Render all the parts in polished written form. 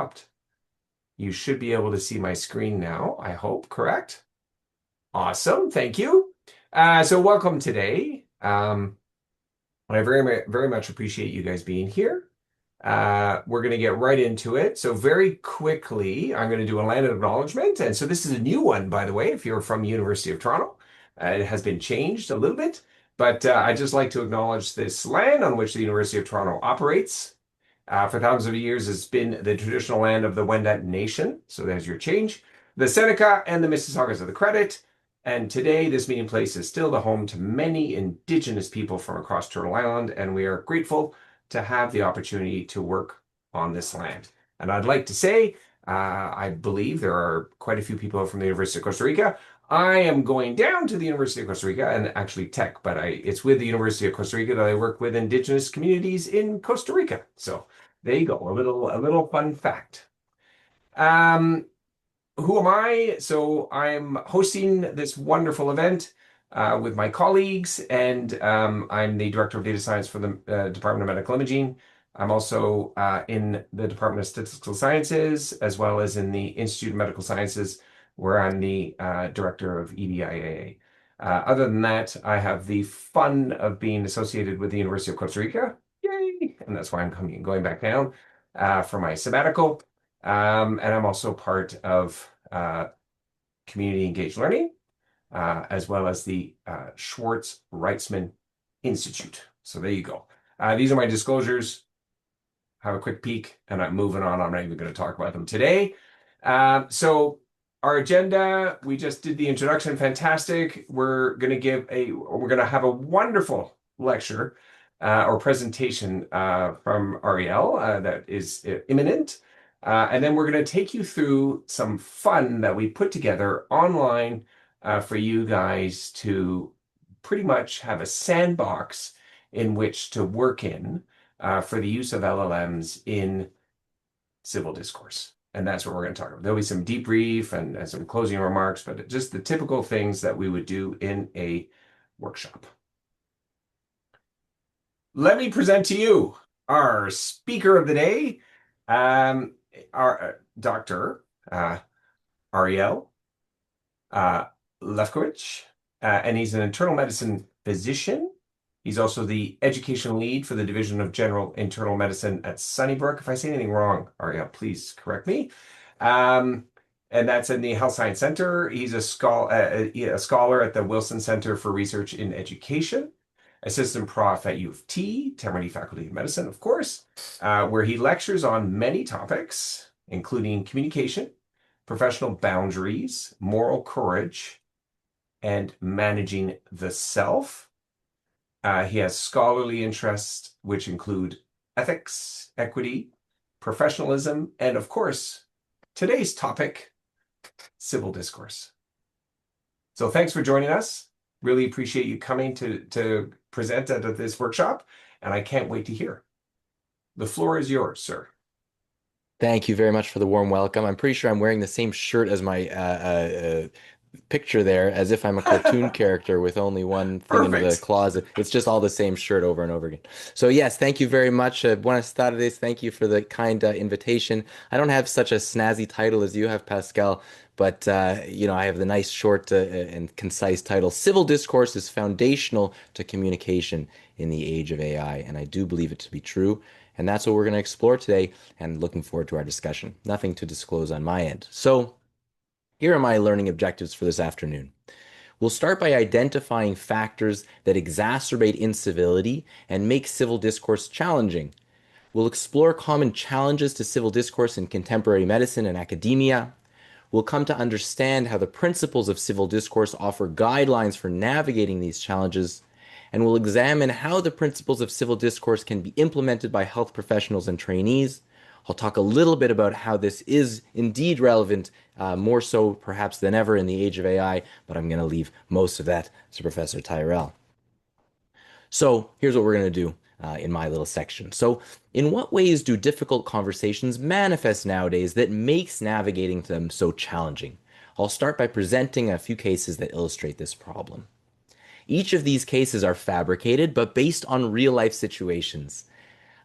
stopped. You should be able to see my screen now, I hope, correct? Awesome, thank you. So welcome today. I very much appreciate you guys being here. We're going to get right into it. So very quickly, I'm going to do a land acknowledgement. And so this is a new one, by the way, if you're from University of Toronto. It has been changed a little bit, but I'd just like to acknowledge this land on which the University of Toronto operates. For thousands of years, it's been the traditional land of the Wendat Nation. So there's your change. The Seneca and the Mississaugas of the Credit. And today, this meeting place is still the home to many Indigenous people from across Turtle Island, and we are grateful to have the opportunity to work on this land. And I'd like to say, I believe there are quite a few people from the University of Costa Rica. I am going down to the University of Costa Rica and actually tech, but it's with the University of Costa Rica that I work with Indigenous communities in Costa Rica. So there you go, a little fun fact. Who am I? So I'm hosting this wonderful event with my colleagues, and I'm the Director of Data Science for the Department of Medical Imaging. I'm also in the Department of Statistical Sciences, as well as in the Institute of Medical Sciences, where I'm the Director of EDIAA. Other than that, I have the fun of being associated with the University of Costa Rica. Yay! And that's why I'm going back down for my sabbatical. And I'm also part of community engaged learning, as well as the Schwartz Reitzman Institute. So there you go. These are my disclosures. Have a quick peek, and I'm moving on. I'm not even going to talk about them today. So our agenda, we just did the introduction. Fantastic. We're going to have a wonderful lecture or presentation from Ariel that is imminent. And then we're going to take you through some fun that we put together online for you guys to pretty much have a sandbox in which to work in for the use of LLMs in civil discourse. And that's what we're going to talk about. There'll be some debrief and some closing remarks, but just the typical things that we would do in a workshop. Let me present to you our speaker of the day. Our Dr. Ariel Lefkowitz, and he's an internal medicine physician. He's also the education lead for the Division of General Internal Medicine at Sunnybrook. If I say anything wrong, Ariel, please correct me. And that's in the Health Science Center. He's a scholar at the Wilson Center for Research in Education. Assistant Prof at U of T, Temerity Faculty of Medicine, of course, where he lectures on many topics, including communication, professional boundaries, moral courage, and managing the self. He has scholarly interests, which include ethics, equity, professionalism, and of course, today's topic, civil discourse. So thanks for joining us. Really appreciate you coming to present at this workshop, and I can't wait to hear. The floor is yours, sir. Thank you very much for the warm welcome. I'm pretty sure I'm wearing the same shirt as my picture there, as if I'm a cartoon character with only one thing in the Perfect. closet. It's just all the same shirt over and over again. So yes, thank you very much. Buenas tardes. Thank you for the kind invitation. I don't have such a snazzy title as you have, Pascal, but I have the nice short and concise title. Civil discourse is foundational to communication in the age of AI, and I do believe it to be true. And that's what we're going to explore today, and looking forward to our discussion. Nothing to disclose on my end. So here are my learning objectives for this afternoon. We'll start by identifying factors that exacerbate incivility and make civil discourse challenging. We'll explore common challenges to civil discourse in contemporary medicine and academia. We'll come to understand how the principles of civil discourse offer guidelines for navigating these challenges, and we'll examine how the principles of civil discourse can be implemented by health professionals and trainees. I'll talk a little bit about how this is indeed relevant, more so perhaps than ever in the age of AI, but I'm going to leave most of that to Professor Tyrell. So here's what we're going to do in my little section. So in what ways do difficult conversations manifest nowadays that makes navigating them so challenging? I'll start by presenting a few cases that illustrate this problem. Each of these cases are fabricated, but based on real-life situations.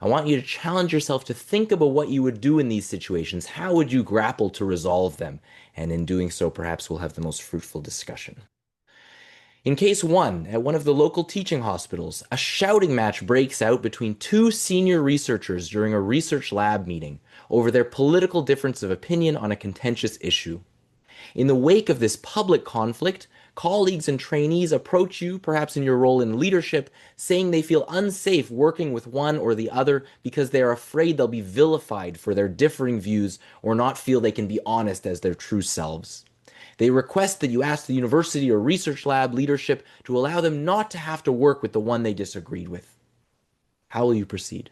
I want you to challenge yourself to think about what you would do in these situations. How would you grapple to resolve them? And in doing so, perhaps we'll have the most fruitful discussion. In case one, at one of the local teaching hospitals, a shouting match breaks out between two senior researchers during a research lab meeting over their political difference of opinion on a contentious issue. In the wake of this public conflict, colleagues and trainees approach you, perhaps in your role in leadership, saying they feel unsafe working with one or the other because they are afraid they'll be vilified for their differing views or not feel they can be honest as their true selves. They request that you ask the university or research lab leadership to allow them not to have to work with the one they disagreed with. How will you proceed?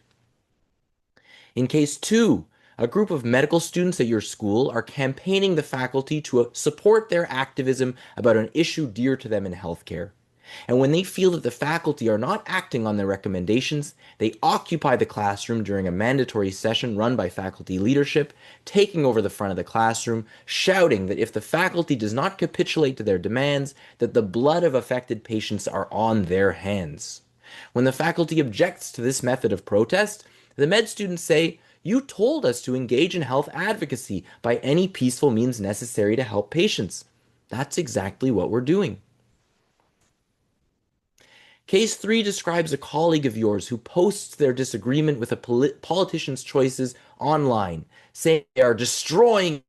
In case two, a group of medical students at your school are campaigning the faculty to support their activism about an issue dear to them in healthcare. And when they feel that the faculty are not acting on their recommendations, they occupy the classroom during a mandatory session run by faculty leadership, taking over the front of the classroom, shouting that if the faculty does not capitulate to their demands, that the blood of affected patients are on their hands. When the faculty objects to this method of protest, the med students say, "You told us to engage in health advocacy by any peaceful means necessary to help patients." That's exactly what we're doing. Case 3 describes a colleague of yours who posts their disagreement with a politician's choices online, saying they are destroying.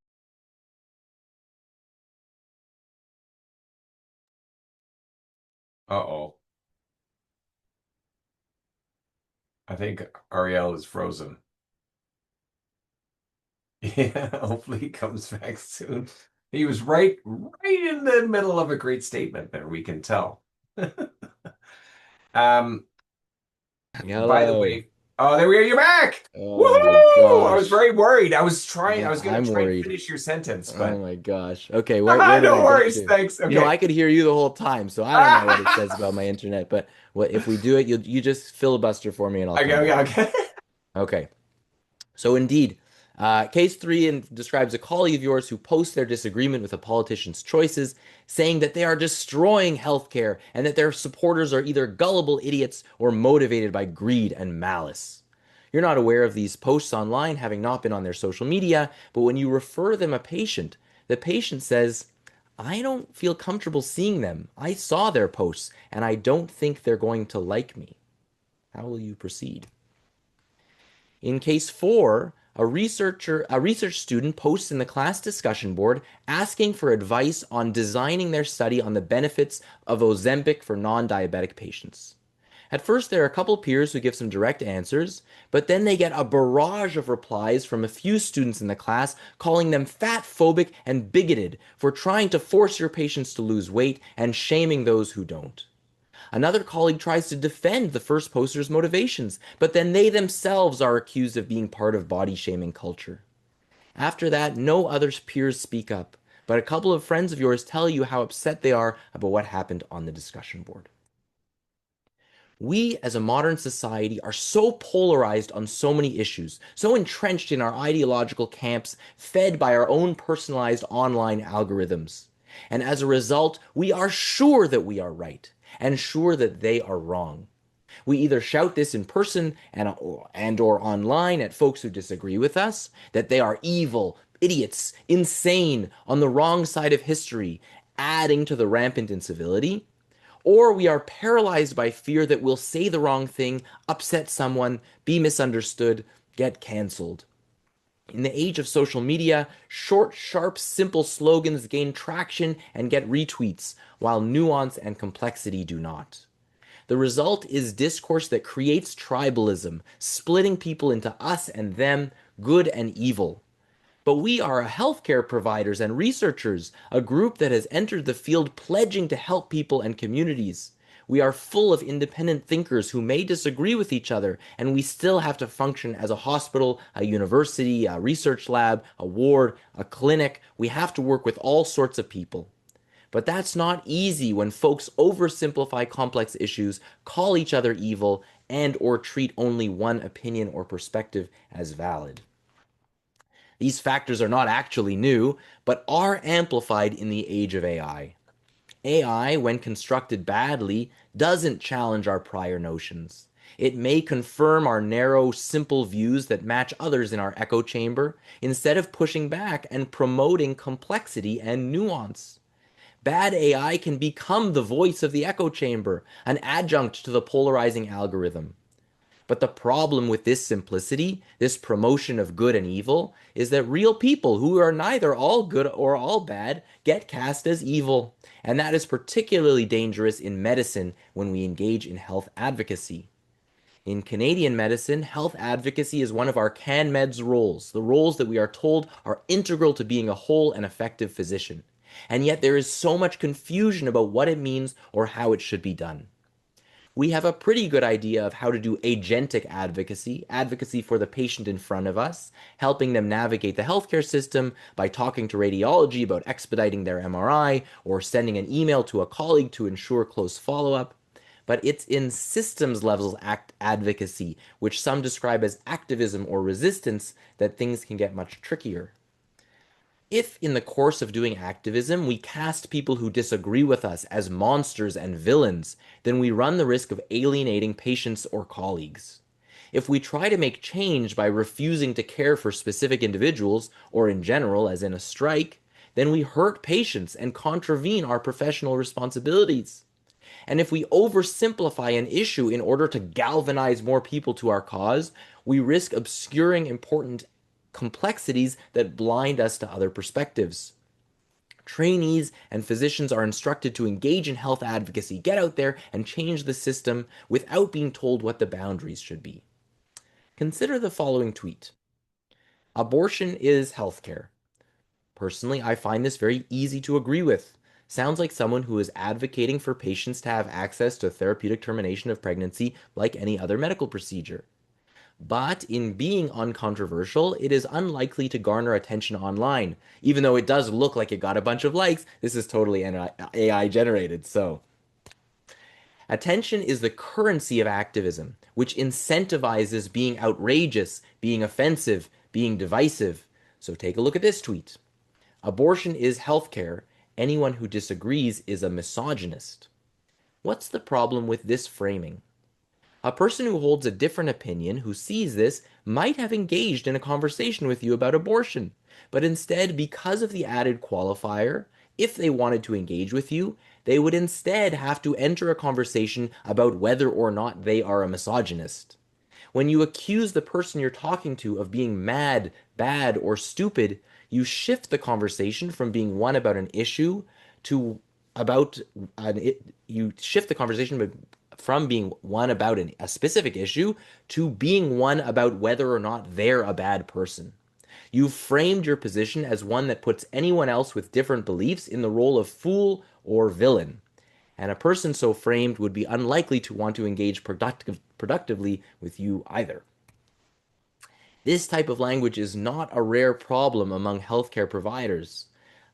Uh-oh. I think Ariel is frozen. Yeah, hopefully he comes back soon. He was right in the middle of a great statement there, we can tell. Um, by the Hello. way, oh, there we are. You're back. Oh my Woohoo! I was gosh. very worried. I was gonna I'm try and worried. finish your sentence, Oh but my gosh. Okay, where did I no get worries. to? Thanks. You know, Okay. I could hear you the whole time, so I don't know what it says about my internet, but what if we do it, you just filibuster for me and I'll Okay, come okay, back. okay. Okay. So indeed, case three describes a colleague of yours who posts their disagreement with a politician's choices, saying that they are destroying healthcare and that their supporters are either gullible idiots or motivated by greed and malice. You're not aware of these posts online, having not been on their social media, but when you refer them a patient, the patient says, "I don't feel comfortable seeing them. I saw their posts and I don't think they're going to like me." How will you proceed? In case four, a research student posts in the class discussion board asking for advice on designing their study on the benefits of Ozempic for non-diabetic patients. At first, there are a couple peers who give some direct answers, but then they get a barrage of replies from a few students in the class calling them fat phobic and bigoted for trying to force your patients to lose weight and shaming those who don't. Another colleague tries to defend the first poster's motivations, but then they themselves are accused of being part of body shaming culture. After that, no other peers speak up, but a couple of friends of yours tell you how upset they are about what happened on the discussion board. We as a modern society are so polarized on so many issues, so entrenched in our ideological camps, fed by our own personalized online algorithms. And as a result, we are sure that we are right and sure that they are wrong. We either shout this in person and or online at folks who disagree with us, that they are evil, idiots, insane, on the wrong side of history, adding to the rampant incivility, or we are paralyzed by fear that we'll say the wrong thing, upset someone, be misunderstood, get canceled. In the age of social media, short, sharp, simple slogans gain traction and get retweets, while nuance and complexity do not. The result is discourse that creates tribalism, splitting people into us and them, good and evil. But we are healthcare providers and researchers, a group that has entered the field pledging to help people and communities. We are full of independent thinkers who may disagree with each other, and we still have to function as a hospital, a university, a research lab, a ward, a clinic. We have to work with all sorts of people. But that's not easy when folks oversimplify complex issues, call each other evil, and or treat only one opinion or perspective as valid. These factors are not actually new, but are amplified in the age of AI. AI, when constructed badly, doesn't challenge our prior notions. It may confirm our narrow, simple views that match others in our echo chamber instead of pushing back and promoting complexity and nuance. Bad AI can become the voice of the echo chamber, an adjunct to the polarizing algorithm. But the problem with this simplicity, this promotion of good and evil, is that real people who are neither all good or all bad get cast as evil. And that is particularly dangerous in medicine when we engage in health advocacy. In Canadian medicine, health advocacy is one of our CanMed's roles, the roles that we are told are integral to being a whole and effective physician. And yet there is so much confusion about what it means or how it should be done. We have a pretty good idea of how to do agentic advocacy, advocacy for the patient in front of us, helping them navigate the healthcare system by talking to radiology about expediting their MRI or sending an email to a colleague to ensure close follow up. But it's in systems level advocacy, which some describe as activism or resistance, that things can get much trickier. If, in the course of doing activism, we cast people who disagree with us as monsters and villains, then we run the risk of alienating patients or colleagues. If we try to make change by refusing to care for specific individuals, or in general, as in a strike, then we hurt patients and contravene our professional responsibilities. And if we oversimplify an issue in order to galvanize more people to our cause, we risk obscuring important complexities that blind us to other perspectives. Trainees and physicians are instructed to engage in health advocacy, get out there and change the system without being told what the boundaries should be. Consider the following tweet. Abortion is healthcare. Personally, I find this very easy to agree with. Sounds like someone who is advocating for patients to have access to therapeutic termination of pregnancy like any other medical procedure. But in being uncontroversial, it is unlikely to garner attention online. Even though it does look like it got a bunch of likes, this is totally AI generated. So, attention is the currency of activism, which incentivizes being outrageous, being offensive, being divisive. So, take a look at this tweet. Abortion is healthcare. Anyone who disagrees is a misogynist. What's the problem with this framing? A person who holds a different opinion, who sees this, might have engaged in a conversation with you about abortion. But instead, because of the added qualifier, if they wanted to engage with you, they would instead have to enter a conversation about whether or not they are a misogynist. When you accuse the person you're talking to of being mad, bad, or stupid, you shift the conversation from being one about an issue to about you shift the conversation from being one about a specific issue to being one about whether or not they're a bad person. You've framed your position as one that puts anyone else with different beliefs in the role of fool or villain. And a person so framed would be unlikely to want to engage productively with you either. This type of language is not a rare problem among healthcare providers.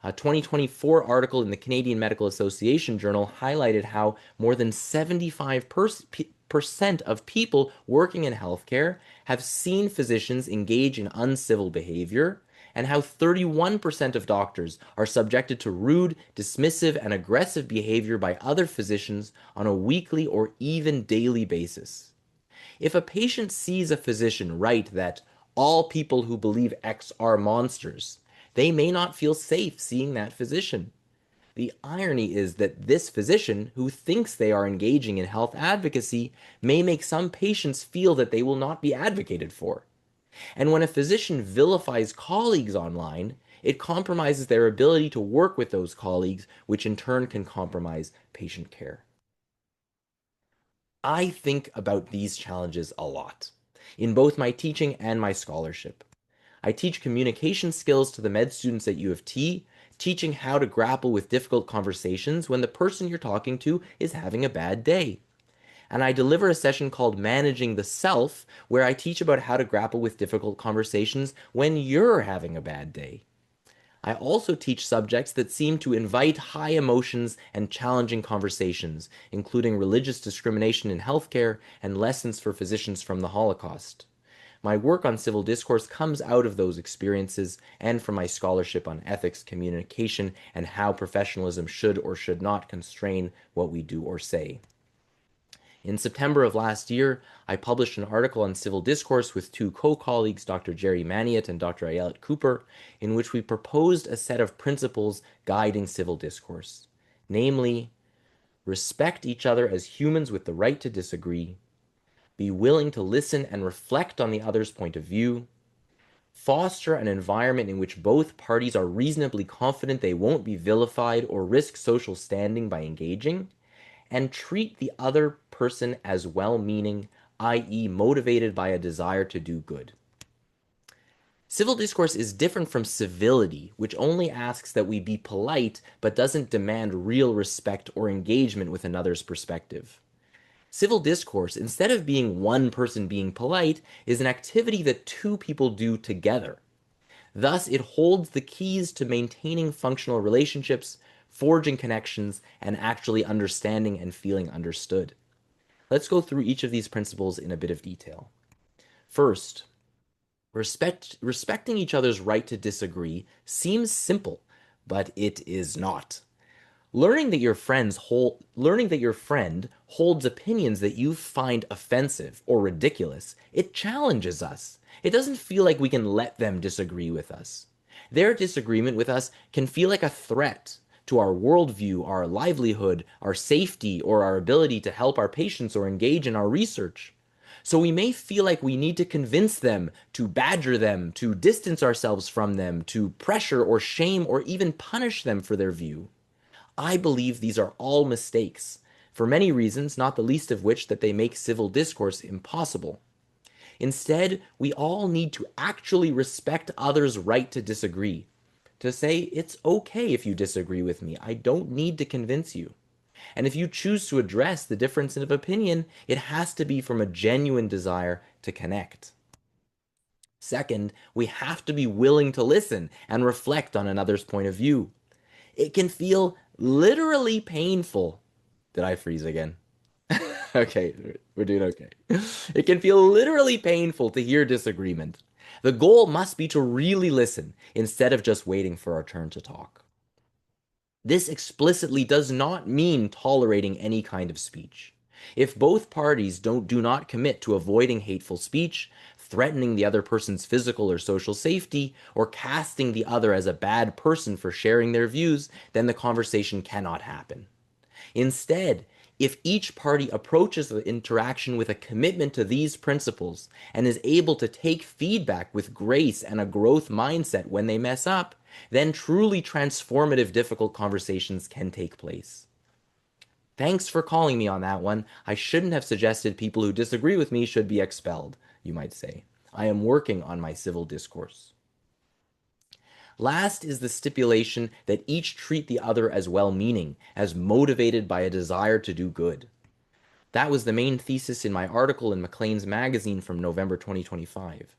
A 2024 article in the Canadian Medical Association Journal highlighted how more than 75% of people working in healthcare have seen physicians engage in uncivil behavior, and how 31% of doctors are subjected to rude, dismissive, and aggressive behavior by other physicians on a weekly or even daily basis. If a patient sees a physician write that all people who believe X are monsters, they may not feel safe seeing that physician. The irony is that this physician, who thinks they are engaging in health advocacy, may make some patients feel that they will not be advocated for. And when a physician vilifies colleagues online, it compromises their ability to work with those colleagues, which in turn can compromise patient care. I think about these challenges a lot, in both my teaching and my scholarship. I teach communication skills to the med students at U of T, teaching how to grapple with difficult conversations when the person you're talking to is having a bad day. And I deliver a session called Managing the Self, where I teach about how to grapple with difficult conversations when you're having a bad day. I also teach subjects that seem to invite high emotions and challenging conversations, including religious discrimination in healthcare and lessons for physicians from the Holocaust. My work on civil discourse comes out of those experiences and from my scholarship on ethics, communication, and how professionalism should or should not constrain what we do or say. In September of last year, I published an article on civil discourse with two co-colleagues, Dr. Jerry Maniot and Dr. Ayelet Cooper, in which we proposed a set of principles guiding civil discourse. Namely, respect each other as humans with the right to disagree, be willing to listen and reflect on the other's point of view, foster an environment in which both parties are reasonably confident they won't be vilified or risk social standing by engaging, and treat the other person as well meaning, i.e., motivated by a desire to do good. Civil discourse is different from civility, which only asks that we be polite but doesn't demand real respect or engagement with another's perspective. Civil discourse, instead of being one person being polite, is an activity that two people do together. Thus, it holds the keys to maintaining functional relationships, forging connections, and actually understanding and feeling understood. Let's go through each of these principles in a bit of detail. First, respecting each other's right to disagree seems simple, but it is not. Learning that your friend holds opinions that you find offensive or ridiculous, it challenges us. It doesn't feel like we can let them disagree with us. Their disagreement with us can feel like a threat to our worldview, our livelihood, our safety, or our ability to help our patients or engage in our research. So we may feel like we need to convince them, to badger them, to distance ourselves from them, to pressure or shame or even punish them for their view. I believe these are all mistakes, for many reasons, not the least of which that they make civil discourse impossible. Instead, we all need to actually respect others' right to disagree. To say, it's okay if you disagree with me, I don't need to convince you. And if you choose to address the difference of opinion, it has to be from a genuine desire to connect. Second, we have to be willing to listen and reflect on another's point of view. It can feel literally painful. Did I freeze again? Okay, we're doing okay. It can feel literally painful to hear disagreement. The goal must be to really listen instead of just waiting for our turn to talk. This explicitly does not mean tolerating any kind of speech. If both parties do not commit to avoiding hateful speech, threatening the other person's physical or social safety, or casting the other as a bad person for sharing their views, then the conversation cannot happen. Instead, if each party approaches the interaction with a commitment to these principles and is able to take feedback with grace and a growth mindset when they mess up, then truly transformative difficult conversations can take place. Thanks for calling me on that one. I shouldn't have suggested people who disagree with me should be expelled, you might say. I am working on my civil discourse. Last is the stipulation that each treat the other as well-meaning, as motivated by a desire to do good. That was the main thesis in my article in Maclean's magazine from November 2025.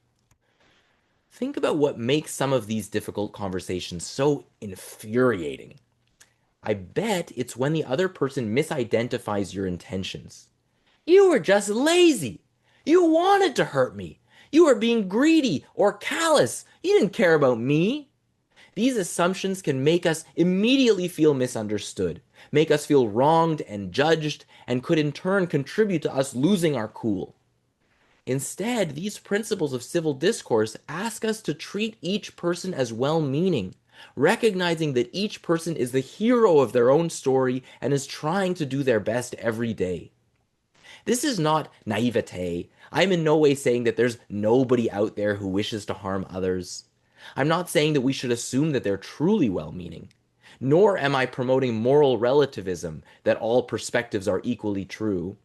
Think about what makes some of these difficult conversations so infuriating. I bet it's when the other person misidentifies your intentions. You were just lazy. You wanted to hurt me. You were being greedy or callous. You didn't care about me. These assumptions can make us immediately feel misunderstood, make us feel wronged and judged, and could in turn contribute to us losing our cool. Instead, these principles of civil discourse ask us to treat each person as well-meaning, recognizing that each person is the hero of their own story and is trying to do their best every day. This is not naivete. I'm in no way saying that there's nobody out there who wishes to harm others. I'm not saying that we should assume that they're truly well-meaning. Nor am I promoting moral relativism, that all perspectives are equally true.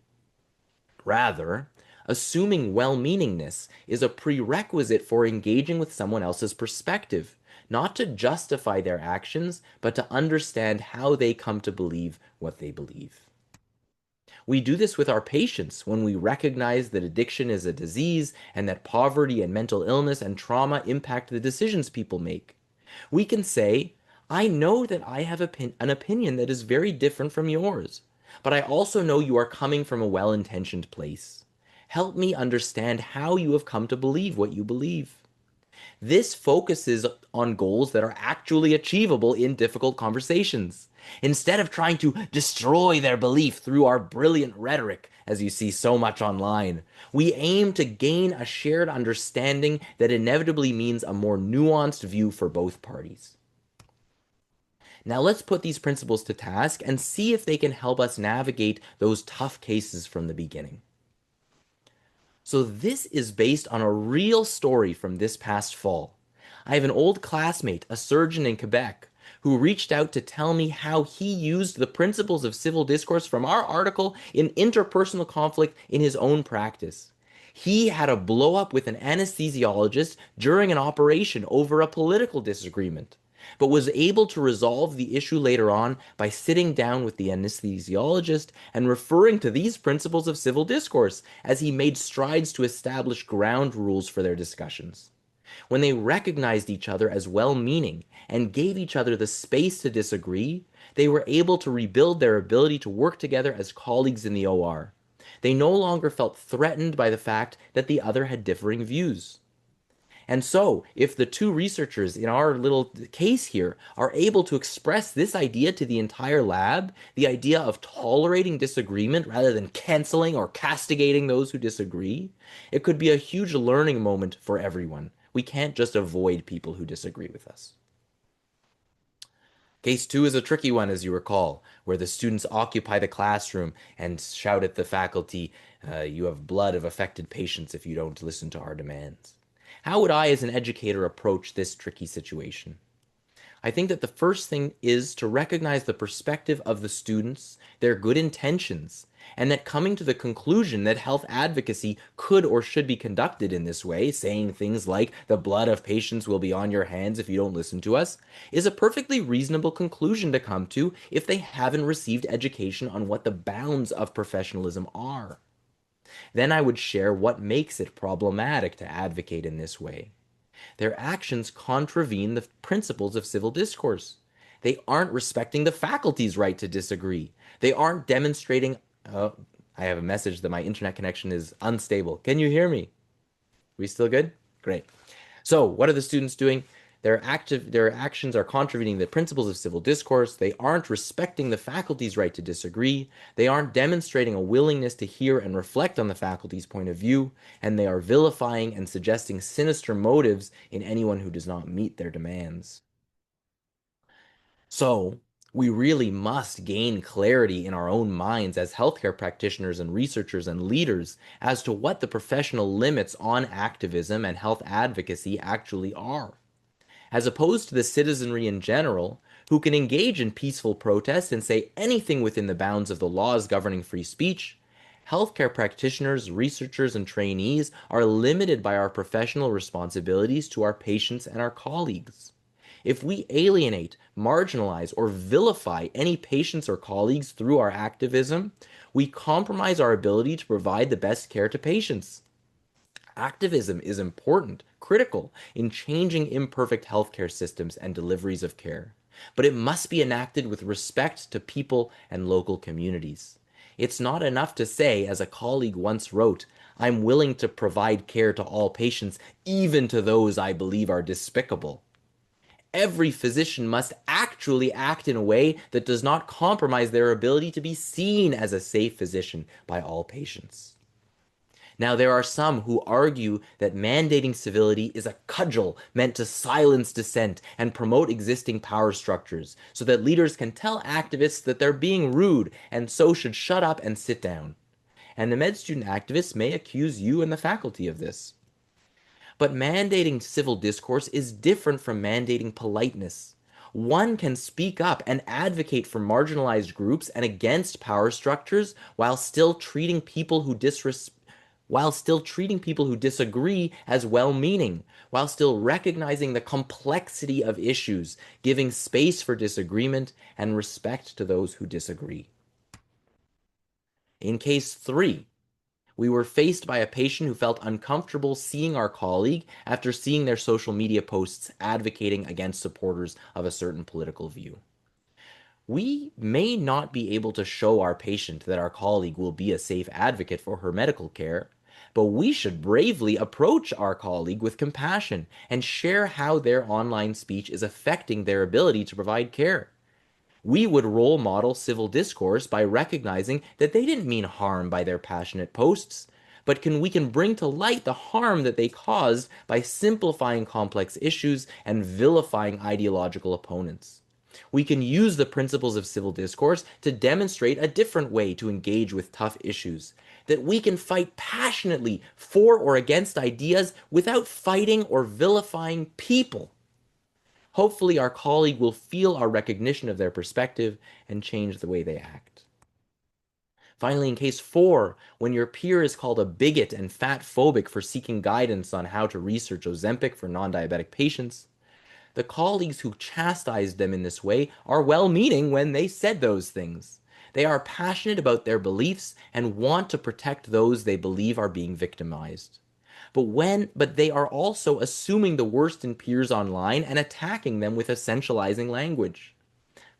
Rather, assuming well-meaningness is a prerequisite for engaging with someone else's perspective, not to justify their actions, but to understand how they come to believe what they believe. We do this with our patients when we recognize that addiction is a disease and that poverty and mental illness and trauma impact the decisions people make. We can say, I know that I have an opinion that is very different from yours, but I also know you are coming from a well-intentioned place. Help me understand how you have come to believe what you believe. This focuses on goals that are actually achievable in difficult conversations. Instead of trying to destroy their belief through our brilliant rhetoric, as you see so much online, we aim to gain a shared understanding that inevitably means a more nuanced view for both parties. Now let's put these principles to task and see if they can help us navigate those tough cases from the beginning. So, this is based on a real story from this past fall. I have an old classmate, a surgeon in Quebec, who reached out to tell me how he used the principles of civil discourse from our article in interpersonal conflict in his own practice. He had a blow up with an anesthesiologist during an operation over a political disagreement, but was able to resolve the issue later on by sitting down with the anesthesiologist and referring to these principles of civil discourse as he made strides to establish ground rules for their discussions. When they recognized each other as well meaning and gave each other the space to disagree, they were able to rebuild their ability to work together as colleagues in the OR. They no longer felt threatened by the fact that the other had differing views. And so, if the two researchers in our little case here are able to express this idea to the entire lab, the idea of tolerating disagreement rather than canceling or castigating those who disagree, it could be a huge learning moment for everyone. We can't just avoid people who disagree with us. Case two is a tricky one, as you recall, where the students occupy the classroom and shout at the faculty, you have blood of affected patients if you don't listen to our demands. How would I, as an educator, approach this tricky situation? I think that the first thing is to recognize the perspective of the students, their good intentions, and that coming to the conclusion that health advocacy could or should be conducted in this way, saying things like the blood of patients will be on your hands if you don't listen to us, is a perfectly reasonable conclusion to come to if they haven't received education on what the bounds of professionalism are. Then I would share what makes it problematic to advocate in this way. Their actions contravene the principles of civil discourse. They aren't respecting the faculty's right to disagree. They aren't demonstrating. Oh, I have a message that my internet connection is unstable. Can you hear me? We still good? Great. So, what are the students doing? Their actions are contravening the principles of civil discourse. They aren't respecting the faculty's right to disagree. They aren't demonstrating a willingness to hear and reflect on the faculty's point of view. And they are vilifying and suggesting sinister motives in anyone who does not meet their demands. So, we really must gain clarity in our own minds as healthcare practitioners and researchers and leaders as to what the professional limits on activism and health advocacy actually are. As opposed to the citizenry in general, who can engage in peaceful protest and say anything within the bounds of the laws governing free speech, healthcare practitioners, researchers, and trainees are limited by our professional responsibilities to our patients and our colleagues. If we alienate, marginalize, or vilify any patients or colleagues through our activism, we compromise our ability to provide the best care to patients. Activism is important, critical in changing imperfect healthcare systems and deliveries of care, but it must be enacted with respect to people and local communities. It's not enough to say, as a colleague once wrote, I'm willing to provide care to all patients, even to those I believe are despicable. Every physician must actually act in a way that does not compromise their ability to be seen as a safe physician by all patients. Now, there are some who argue that mandating civility is a cudgel meant to silence dissent and promote existing power structures, so that leaders can tell activists that they're being rude and so should shut up and sit down. And the med student activists may accuse you and the faculty of this. But mandating civil discourse is different from mandating politeness. One can speak up and advocate for marginalized groups and against power structures while still treating people who disagree as well-meaning, while still recognizing the complexity of issues, giving space for disagreement and respect to those who disagree. In case 3, we were faced by a patient who felt uncomfortable seeing our colleague after seeing their social media posts advocating against supporters of a certain political view. We may not be able to show our patient that our colleague will be a safe advocate for her medical care, but we should bravely approach our colleague with compassion and share how their online speech is affecting their ability to provide care. We would role model civil discourse by recognizing that they didn't mean harm by their passionate posts, but we can bring to light the harm that they caused by simplifying complex issues and vilifying ideological opponents. We can use the principles of civil discourse to demonstrate a different way to engage with tough issues, that we can fight passionately for or against ideas without fighting or vilifying people. Hopefully, our colleague will feel our recognition of their perspective and change the way they act. Finally, in case 4, when your peer is called a bigot and fat phobic for seeking guidance on how to research Ozempic for non diabetic patients, the colleagues who chastised them in this way are well meaning when they said those things. They are passionate about their beliefs and want to protect those they believe are being victimized. But they are also assuming the worst in peers online and attacking them with essentializing language.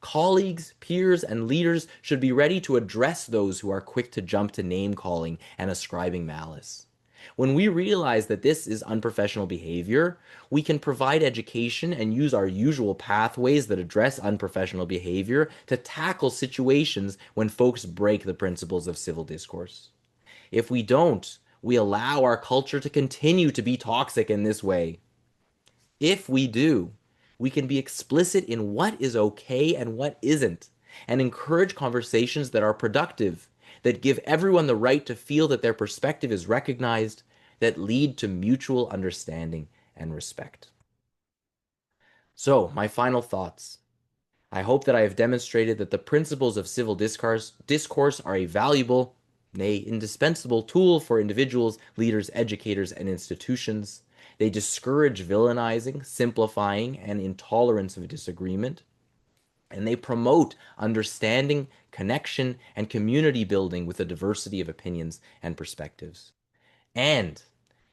Colleagues, peers, and leaders should be ready to address those who are quick to jump to name calling and ascribing malice. When we realize that this is unprofessional behavior, we can provide education and use our usual pathways that address unprofessional behavior to tackle situations when folks break the principles of civil discourse. If we don't, we allow our culture to continue to be toxic in this way. If we do, we can be explicit in what is okay and what isn't, and encourage conversations that are productive, that give everyone the right to feel that their perspective is recognized, that lead to mutual understanding and respect. So, my final thoughts. I hope that I have demonstrated that the principles of civil discourse are a valuable, nay, indispensable tool for individuals, leaders, educators, and institutions. They discourage villainizing, simplifying, and intolerance of disagreement. And they promote understanding, connection, and community building with a diversity of opinions and perspectives. And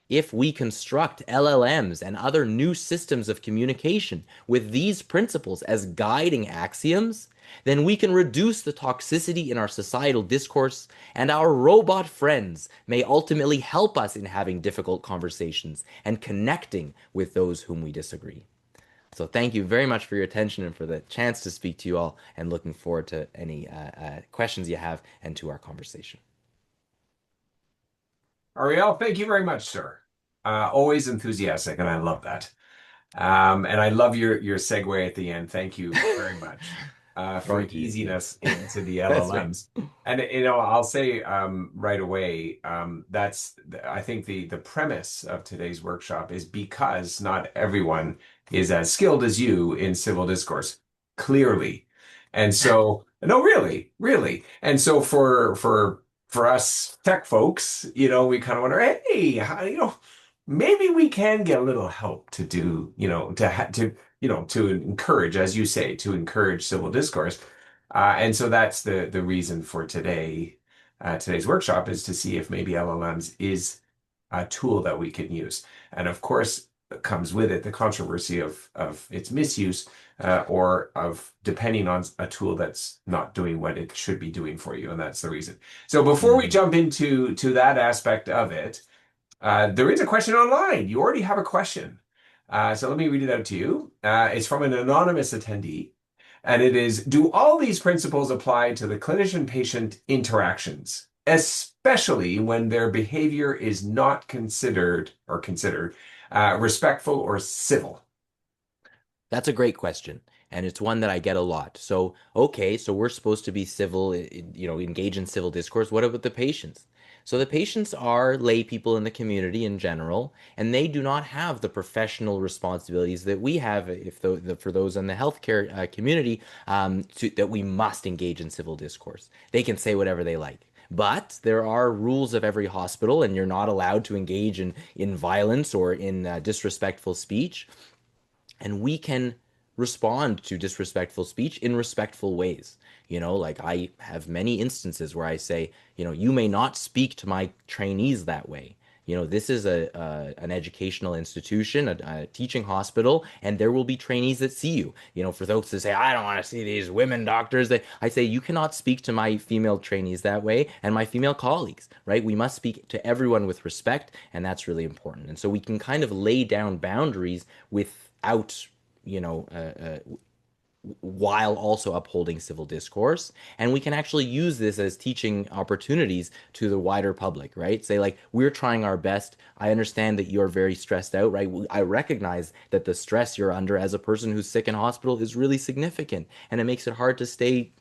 if we construct LLMs and other new systems of communication with these principles as guiding axioms, then we can reduce the toxicity in our societal discourse, and our robot friends may ultimately help us in having difficult conversations and connecting with those whom we disagree. So thank you very much for your attention and for the chance to speak to you all, and looking forward to any questions you have and to our conversation. Ariel, thank you very much, sir. Always enthusiastic, and I love that. And I love your segue at the end. Thank you very much for Thank you. Yeah. easiness into the That's right. LLMs. And I'll say right away, I think the premise of today's workshop is because not everyone is as skilled as you in civil discourse, clearly. And so, no, really, really. And so for us tech folks, we kind of wonder, hey, maybe we can get a little help to do, to encourage, as you say, to encourage civil discourse. And so that's the reason for today's workshop is to see if maybe LLMs is a tool that we can use. And of course, comes with it the controversy of its misuse or of depending on a tool that's not doing what it should be doing for you. And that's the reason. So before we Mhm. jump into that aspect of it, there is a question online. You already have a question. So let me read it out to you. It's from an anonymous attendee. And it is, do all these principles apply to the clinician-patient interactions, especially when their behavior is not considered respectful or civil? That's a great question, and it's one that I get a lot. So, okay, so we're supposed to be civil, engage in civil discourse. What about the patients? So the patients are lay people in the community in general, and they do not have the professional responsibilities that we have if for those in the healthcare community that we must engage in civil discourse. They can say whatever they like. But there are rules of every hospital, and you're not allowed to engage in violence or in disrespectful speech. And we can respond to disrespectful speech in respectful ways. Like I have many instances where I say, you may not speak to my trainees that way. This is an educational institution, a teaching hospital, and there will be trainees that see you. For those that say, I don't want to see these women doctors, I say, you cannot speak to my female trainees that way and my female colleagues, right? We must speak to everyone with respect, and that's really important. And so we can kind of lay down boundaries without, you know, while also upholding civil discourse. And we can actually use this as teaching opportunities to the wider public, right? Say, like, we're trying our best. I understand that you're very stressed out, right? I recognize that the stress you're under as a person who's sick in hospital is really significant and it makes it hard to stay,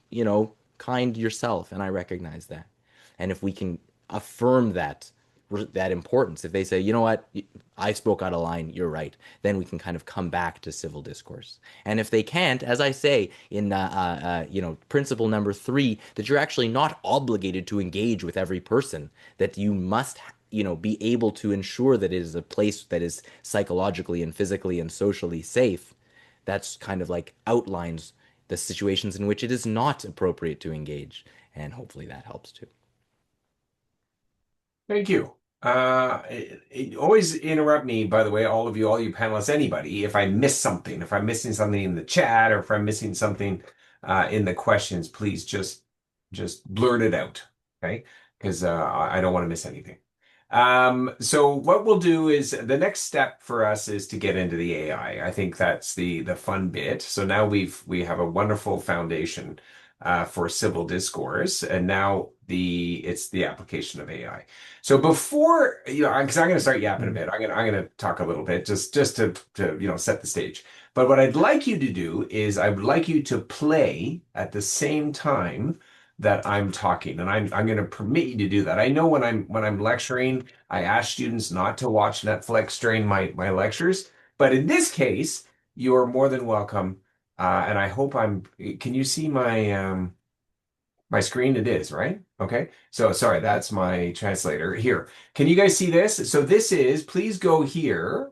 kind yourself. And I recognize that. And if we can affirm that importance, if they say, you know what, I spoke out of line, you're right, then we can kind of come back to civil discourse. And if they can't, as I say in principle number 3, that you're actually not obligated to engage with every person, that you must be able to ensure that it is a place that is psychologically and physically and socially safe. That's kind of like outlines the situations in which it is not appropriate to engage, and hopefully that helps too. Thank you. Always interrupt me, by the way, all you panelists, anybody, if I miss something, if I'm missing something in the chat or if I'm missing something in the questions, please just blurt it out, okay? Because I don't want to miss anything. So what we'll do is the next step for us is to get into the AI. I think that's the fun bit. So now we have a wonderful foundation for civil discourse, and now it's the application of AI. So before, because I'm going to start yapping a Mm. bit, I'm going to talk a little bit just to set the stage. But what I'd like you to do is I would like you to play at the same time that I'm talking, and I'm going to permit you to do that. I know when I'm lecturing, I ask students not to watch Netflix during my lectures, but in this case, you are more than welcome. And I hope I'm. Can you see my screen? It is, right? Okay. So sorry, that's my translator here. Can you guys see this? So this is, please go here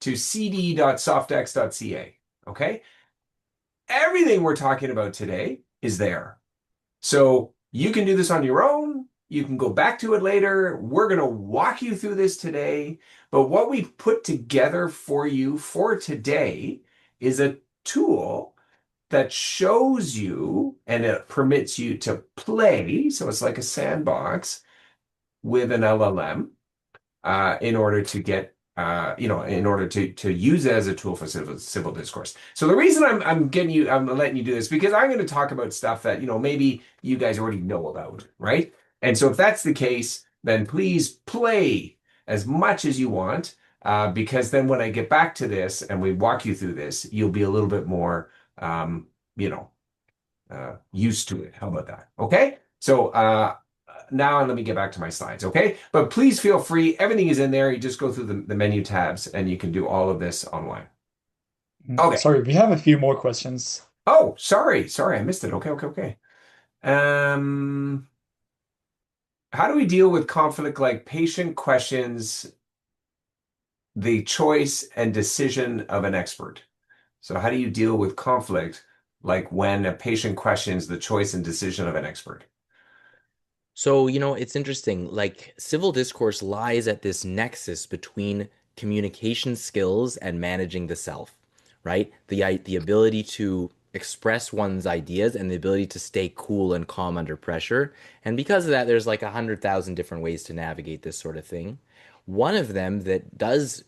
to cd.softx.ca. Okay. Everything we're talking about today is there. So you can do this on your own. You can go back to it later. We're going to walk you through this today. But what we've put together for you for today is a tool that shows you and it permits you to play. So it's like a sandbox with an LLM in order to get in order to use it as a tool for civil discourse. So the reason I'm letting you do this because I'm going to talk about stuff that maybe you guys already know about, right? And so if that's the case, then please play as much as you want, because then when I get back to this and we walk you through this, you'll be a little bit more you know used to it. How about that? Okay. So now let me get back to my slides, okay? But please feel free. Everything is in there. You just go through the menu tabs and you can do all of this online. Okay. Sorry, we have a few more questions. Oh, sorry. Sorry, I missed it. Okay, okay, okay. Um, how do we deal with conflict like patient questions the choice and decision of an expert? So how do you deal with conflict like when a patient questions the choice and decision of an expert? So, it's interesting. Like, civil discourse lies at this nexus between communication skills and managing the self, right? The ability to express one's ideas and the ability to stay cool and calm under pressure. And because of that, there's like 100,000 different ways to navigate this sort of thing. One of them that does,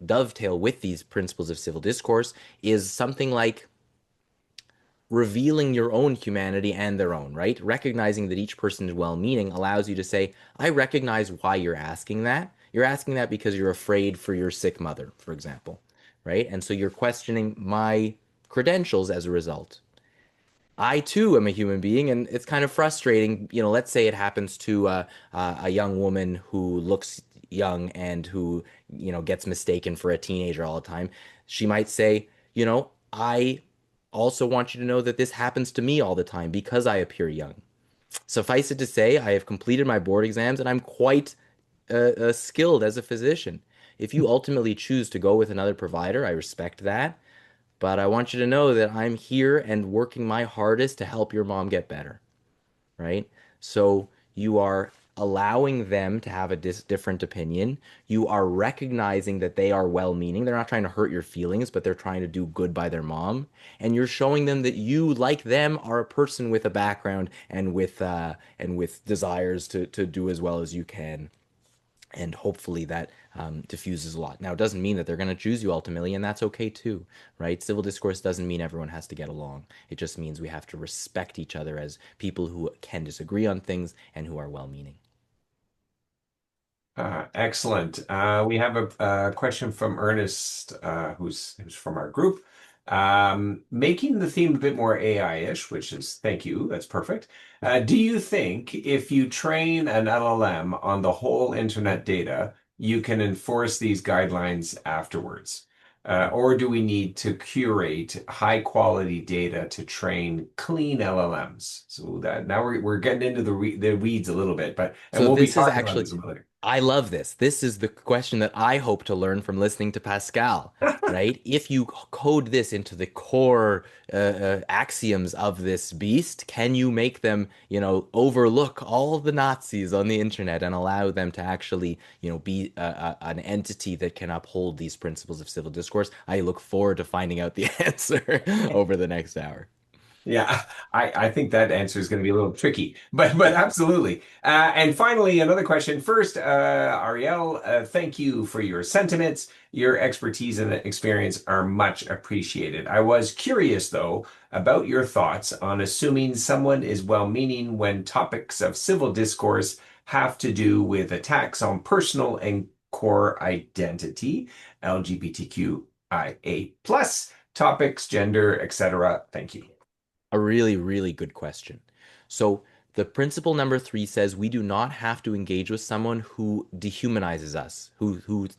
dovetail with these principles of civil discourse is something like revealing your own humanity and their own, right? Recognizing that each person is well meaning allows you to say, I recognize why you're asking that. You're asking that because you're afraid for your sick mother, for example, right? And so you're questioning my credentials as a result. I too am a human being, and it's kind of frustrating. Let's say it happens to a young woman who looks young and who, gets mistaken for a teenager all the time. She might say, I also want you to know that this happens to me all the time because I appear young. Suffice it to say, I have completed my board exams and I'm quite skilled as a physician. If you ultimately choose to go with another provider, I respect that. But I want you to know that I'm here and working my hardest to help your mom get better, right? So you are allowing them to have a different opinion. You are recognizing that they are well-meaning. They're not trying to hurt your feelings, but they're trying to do good by their mom. And you're showing them that you, like them, are a person with a background and with desires to do as well as you can. And hopefully that diffuses a lot. Now, it doesn't mean that they're going to choose you ultimately, and that's okay too, right? Civil discourse doesn't mean everyone has to get along. It just means we have to respect each other as people who can disagree on things and who are well-meaning. Excellent. We have a question from Ernest, who's from our group. Making the theme a bit more AI-ish, which is thank you, that's perfect. Do you think if you train an LLM on the whole internet data, you can enforce these guidelines afterwards? Or do we need to curate high quality data to train clean LLMs? So that now we're getting into the weeds a little bit, but and So we'll be this is talking about actually, this later. I love this. This is the question that I hope to learn from listening to Pascal, right? If you code this into the core axioms of this beast, can you make them, overlook all the Nazis on the internet and allow them to actually, be an entity that can uphold these principles of civil discourse? I look forward to finding out the answer over the next hour. Yeah, I think that answer is going to be a little tricky, but Yeah. absolutely. And finally, another question. First, Ariel, thank you for your sentiments. Your expertise and experience are much appreciated. I was curious, though, about your thoughts on assuming someone is well-meaning when topics of civil discourse have to do with attacks on personal and core identity, LGBTQIA plus topics, gender, etc. Thank you. A really, really good question. So, the principle number three says we do not have to engage with someone who dehumanizes us, who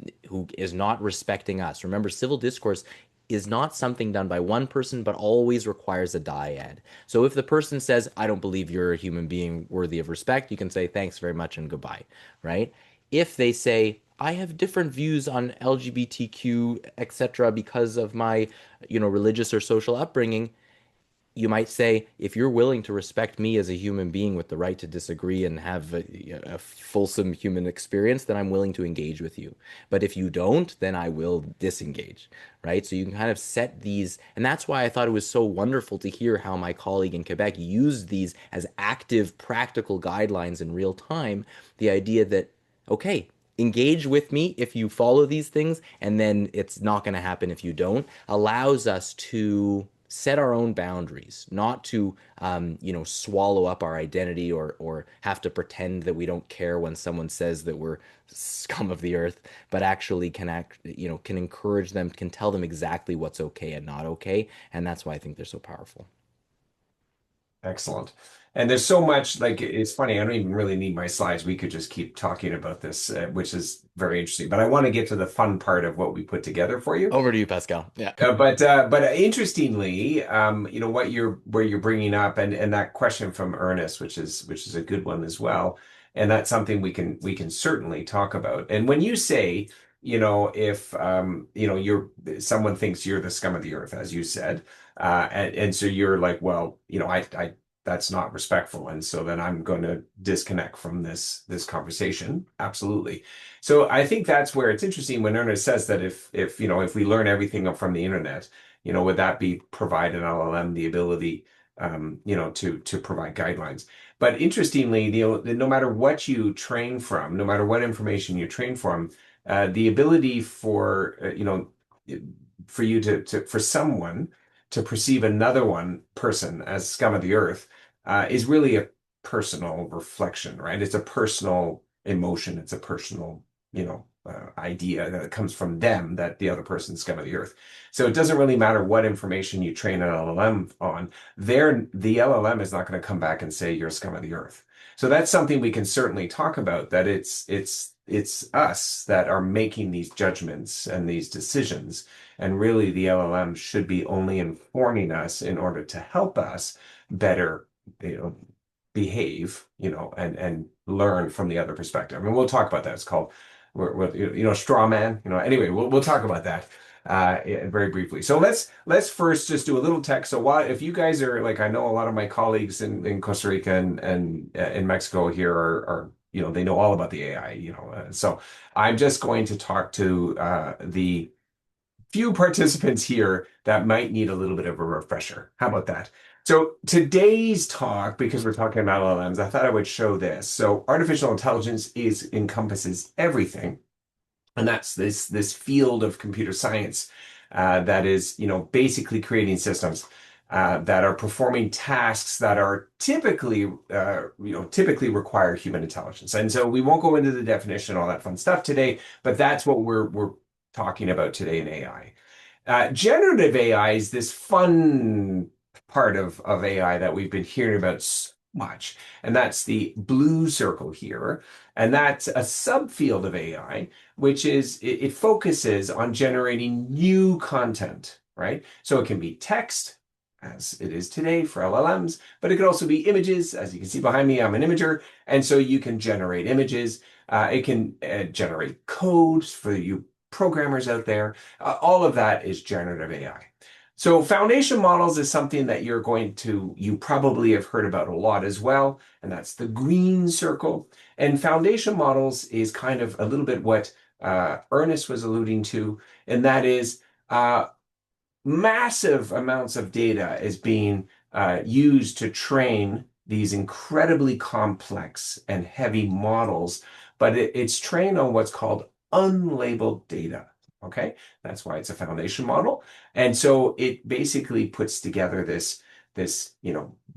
is not respecting us. Remember, civil discourse is not something done by one person, but always requires a dyad. So if the person says, I don't believe you're a human being worthy of respect, you can say thanks very much and goodbye, right? If they say, I have different views on LGBTQ, etc., because of my, religious or social upbringing, you might say, if you're willing to respect me as a human being with the right to disagree and have a fulsome human experience, then I'm willing to engage with you. But if you don't, then I will disengage, right? So you can kind of set these, and that's why I thought it was so wonderful to hear how my colleague in Quebec used these as active, practical guidelines in real time. The idea that, okay, engage with me if you follow these things, and then it's not going to happen if you don't, allows us to set our own boundaries, not to swallow up our identity or have to pretend that we don't care when someone says that we're scum of the earth, but actually can encourage them, can tell them exactly what's okay and not okay, and that's why I think they're so powerful. Excellent. And there's so much, like, it's funny, I don't even really need my slides. We could just keep talking about this, which is very interesting. But I want to get to the fun part of what we put together for you. Over to you, Pascal. Yeah. But interestingly, what you're bringing up, and that question from Ernest, which is a good one as well, and that's something we can certainly talk about. And when you say, if you're someone thinks you're the scum of the earth, as you said, and so you're like, well, I that's not respectful, and so then I'm going to disconnect from this conversation. Absolutely. So I think that's where it's interesting when Ernest says that if we learn everything from the internet, would that be provide an LLM the ability, to provide guidelines? But interestingly, no matter what you train from, no matter what information you train from, the ability for you for someone to perceive another person as scum of the earth is really a personal reflection, right? It's a personal emotion. It's a personal, idea that comes from them that the other person's scum of the earth. So it doesn't really matter what information you train an LLM on. The LLM is not going to come back and say you're scum of the earth. So that's something we can certainly talk about, that it's us that are making these judgments and these decisions. And really the LLM should be only informing us in order to help us better, behave, and learn from the other perspective. And we'll talk about that. It's called, straw man. Anyway, we'll talk about that very briefly. So let's first just do a little text. So if you guys are like, I know a lot of my colleagues in Costa Rica and in Mexico here are they know all about the AI, so I'm just going to talk to the few participants here that might need a little bit of a refresher. How about that? So today's talk, because we're talking about LLMs, I thought I would show this. So artificial intelligence encompasses everything, and that's this field of computer science that is, basically creating systems that are performing tasks that are typically require human intelligence. And so we won't go into the definition, all that fun stuff today, but that's what we're talking about today in AI. Generative AI is this fun part of AI that we've been hearing about so much, and that's the blue circle here. And that's a subfield of AI, which is it focuses on generating new content, right? So it can be text, as it is today for LLMs, but it could also be images. As you can see behind me, I'm an imager, and so you can generate images. It can generate codes for you programmers out there. All of that is generative AI. So foundation models is something that you probably have heard about a lot as well, and that's the green circle. And foundation models is kind of a little bit what Ernest was alluding to, and that is massive amounts of data is being used to train these incredibly complex and heavy models, but it's trained on what's called unlabeled data. Okay, that's why it's a foundation model. And so it basically puts together this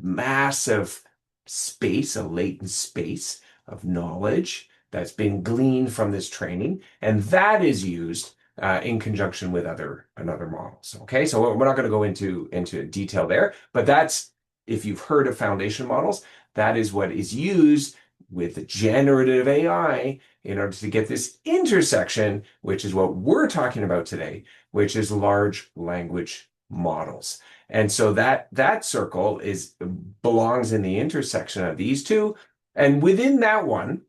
massive space, a latent space of knowledge that's been gleaned from this training, and that is used in conjunction with other models. Okay, so we're not going to go into detail there, but that's if you've heard of foundation models, that is what is used with generative AI in order to get this intersection, which is what we're talking about today, which is large language models. And so that circle belongs in the intersection of these two. And within that one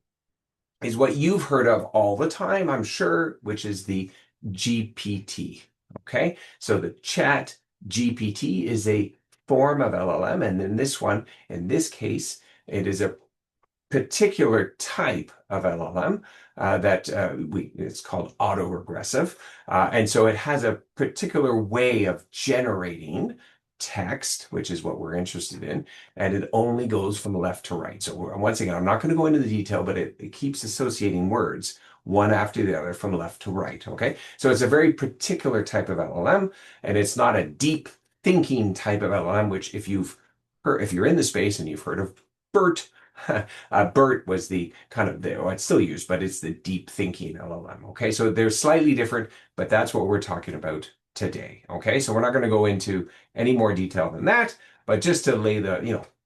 is what you've heard of all the time, I'm sure, which is the GPT. Okay, so the chat GPT is a form of LLM, and in this case, it is a particular type of LLM that it's called autoregressive. And so it has a particular way of generating text, which is what we're interested in, and it only goes from left to right. So once again, I'm not going to go into the detail, but it keeps associating words one after the other from left to right. Okay, so it's a very particular type of LLM, and it's not a deep thinking type of LLM, which if you're in the space and you've heard of BERT, BERT was the kind of it's still used, but it's the deep thinking LLM. Okay, so they're slightly different, but that's what we're talking about today. Okay, so we're not going to go into any more detail than that, but just to lay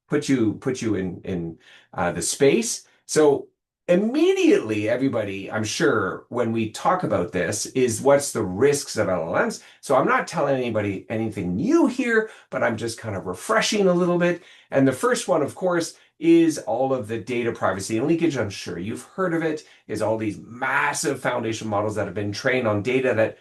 put you in the space. So immediately, everybody, I'm sure, when we talk about this, is what's the risks of LLMs. So I'm not telling anybody anything new here, but I'm just kind of refreshing a little bit. And the first one, of course, is all of the data privacy and leakage. I'm sure you've heard of it, is all these massive foundation models that have been trained on data that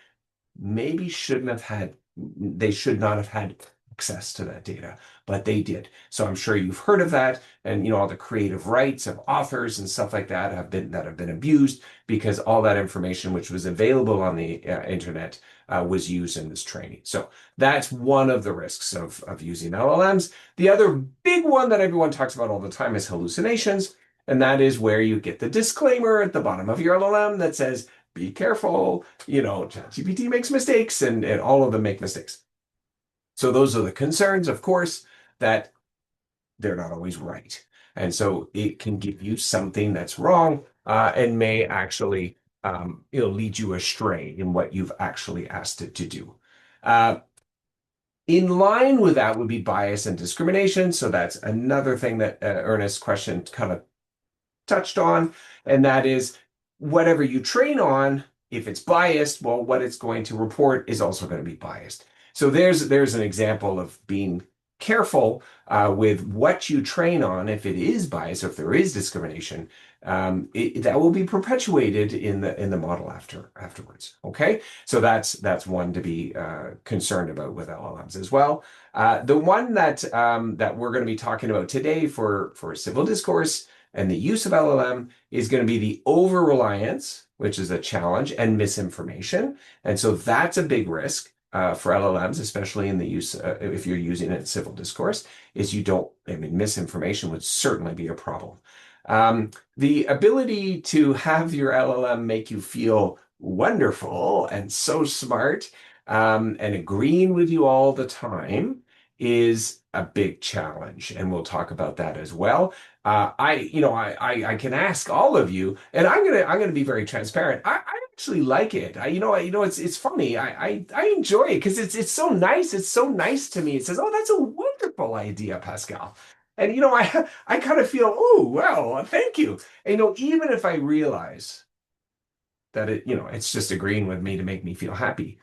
maybe they should not have had access to that data, but they did. So I'm sure you've heard of that, and all the creative rights of authors and stuff like that have been abused because all that information which was available on the internet was used in this training. So that's one of the risks of using LLMs. The other big one that everyone talks about all the time is hallucinations, and that is where you get the disclaimer at the bottom of your LLM that says, be careful, ChatGPT makes mistakes, and all of them make mistakes. So those are the concerns, of course, that they're not always right. And so it can give you something that's wrong and may actually lead you astray in what you've actually asked it to do. In line with that would be bias and discrimination. So that's another thing that Ernest's question kind of touched on, and that is whatever you train on, if it's biased, well, what it's going to report is also going to be biased. So there's an example of being careful with what you train on. If it is biased, or if there is discrimination, that will be perpetuated in the model afterwards. Okay, so that's one to be concerned about with LLMs as well. The one that we're going to be talking about today for civil discourse And the use of LLM is going to be the over-reliance, which is a challenge, and misinformation. And so that's a big risk for LLMs, especially in the use, if you're using it in civil discourse, is you don't, I mean, misinformation would certainly be a problem. The ability to have your LLM make you feel wonderful and so smart and agreeing with you all the time is a big challenge, and we'll talk about that as well. I can ask all of you, and I'm gonna be very transparent. I actually like it. It's funny. I enjoy it because it's so nice. It's so nice to me. It says, "Oh, that's a wonderful idea, Pascal." And I kind of feel, oh, well, thank you. And, even if I realize that it's just agreeing with me to make me feel happy,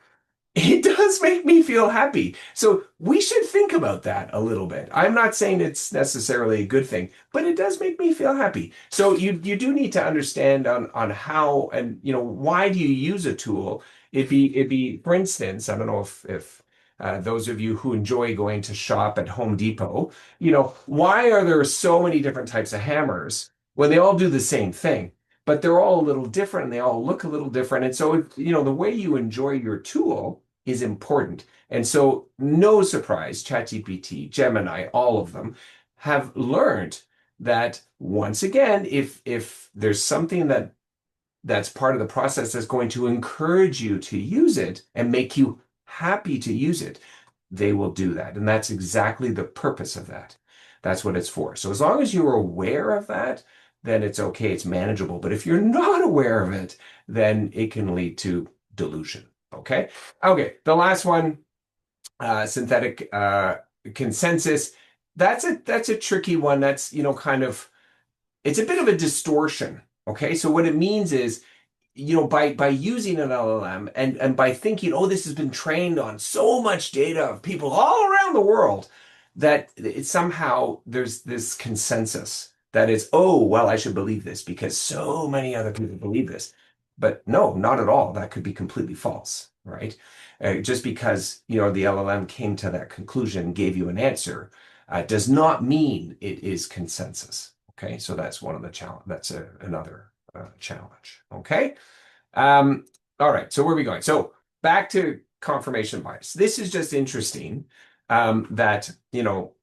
it does make me feel happy. So we should think about that a little bit. I'm not saying it's necessarily a good thing, but it does make me feel happy. So you do need to understand on how and why do you use a tool? It'd be for instance, I don't know if those of you who enjoy going to shop at Home Depot, why are there so many different types of hammers when they all do the same thing? But they're all a little different and they all look a little different. And so, the way you enjoy your tool is important. And so, no surprise, ChatGPT, Gemini, all of them have learned that once again, if there's something that's part of the process that's going to encourage you to use it and make you happy to use it, they will do that. And that's exactly the purpose of that. That's what it's for. So as long as you're aware of that, then it's okay, it's manageable. But if you're not aware of it, then it can lead to delusion. Okay. Okay. The last one, synthetic consensus. That's a tricky one. That's, kind of, it's a bit of a distortion. Okay. So what it means is, by using an LLM and by thinking, oh, this has been trained on so much data of people all around the world, that it somehow there's this consensus that is, oh, well, I should believe this because so many other people believe this. But no, not at all. That could be completely false, right? Just because, the LLM came to that conclusion, gave you an answer, does not mean it is consensus. Okay, so that's one of the challenge. That's another challenge. Okay. Um, all right. So where are we going? So back to confirmation bias. This is just interesting that,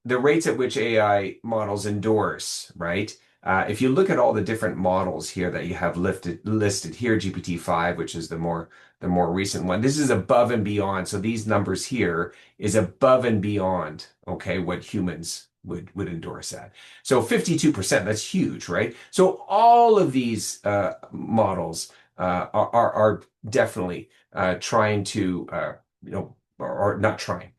the rates at which AI models endorse, right? If you look at all the different models here that you have listed here, GPT-5, which is the more recent one, this is above and beyond. So these numbers here is above and beyond, okay, what humans would endorse that. So 52%, that's huge, right? So all of these models are definitely trying to, or not trying,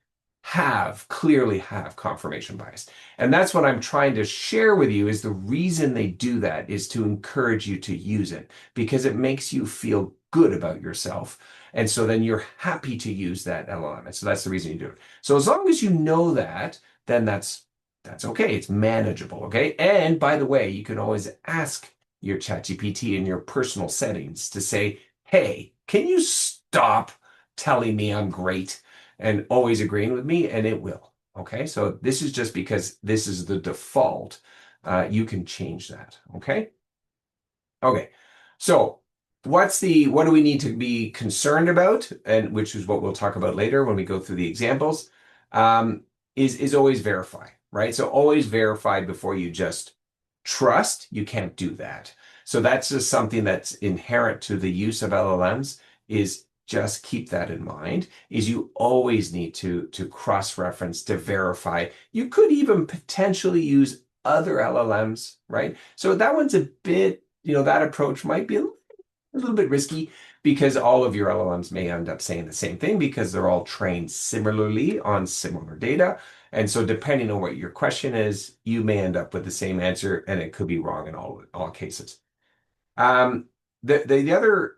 clearly have confirmation bias. And that's what I'm trying to share with you is the reason they do that is to encourage you to use it because it makes you feel good about yourself. And so then you're happy to use that LLM. And so that's the reason you do it. So as long as you know that, then that's okay. It's manageable. Okay. And by the way, you can always ask your ChatGPT in your personal settings to say, hey, can you stop telling me I'm great and always agreeing with me? And it will. Okay. So this is just because this is the default. You can change that. Okay. Okay. So what do we need to be concerned about? And which is what we'll talk about later when we go through the examples, is always verify, right? So always verify before you just trust. You can't do that. So that's just something that's inherent to the use of LLMs is just keep that in mind, is you always need to cross-reference, to verify. You could even potentially use other LLMs, right? So that one's a bit, that approach might be a little bit risky because all of your LLMs may end up saying the same thing because they're all trained similarly on similar data. And so depending on what your question is, you may end up with the same answer and it could be wrong in all cases. The other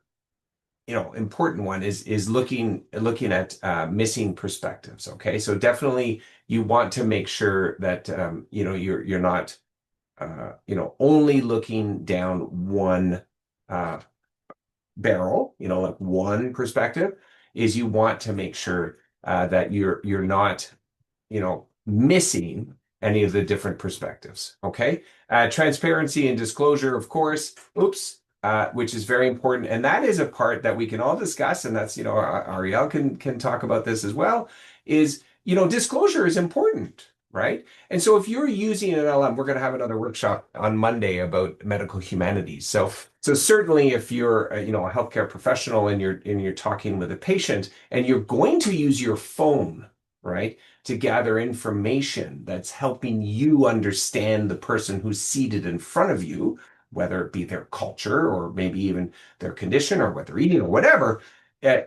important one is looking at missing perspectives. Okay, so definitely you want to make sure that you're not only looking down one barrel, like one perspective. Is you want to make sure that you're not missing any of the different perspectives. Okay. Transparency and disclosure, of course, which is very important. And that is a part that we can all discuss. And that's, Ariel can talk about this as well, is, disclosure is important, right? And so if you're using an LLM, we're going to have another workshop on Monday about medical humanities. So certainly if you're, a healthcare professional and you're talking with a patient and you're going to use your phone, right, to gather information that's helping you understand the person who's seated in front of you, whether it be their culture or maybe even their condition or what they're eating or whatever,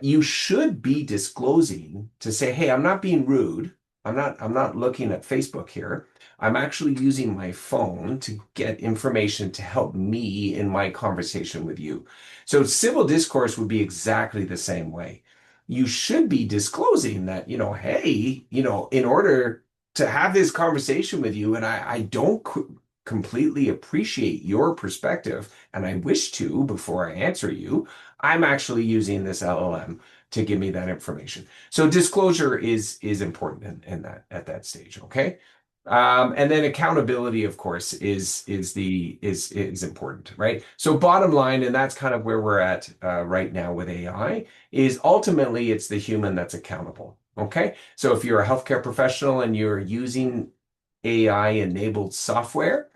you should be disclosing to say, hey, I'm not being rude. I'm not looking at Facebook here. I'm actually using my phone to get information to help me in my conversation with you. So civil discourse would be exactly the same way. You should be disclosing that, hey, in order to have this conversation with you, and I don't completely appreciate your perspective, and I wish to before I answer you, I'm actually using this LLM to give me that information. So disclosure is important in that at that stage. Okay. And then accountability, of course, is important, right? So bottom line, and that's kind of where we're at right now with AI, is ultimately it's the human that's accountable. Okay. So if you're a healthcare professional and you're using AI-enabled software,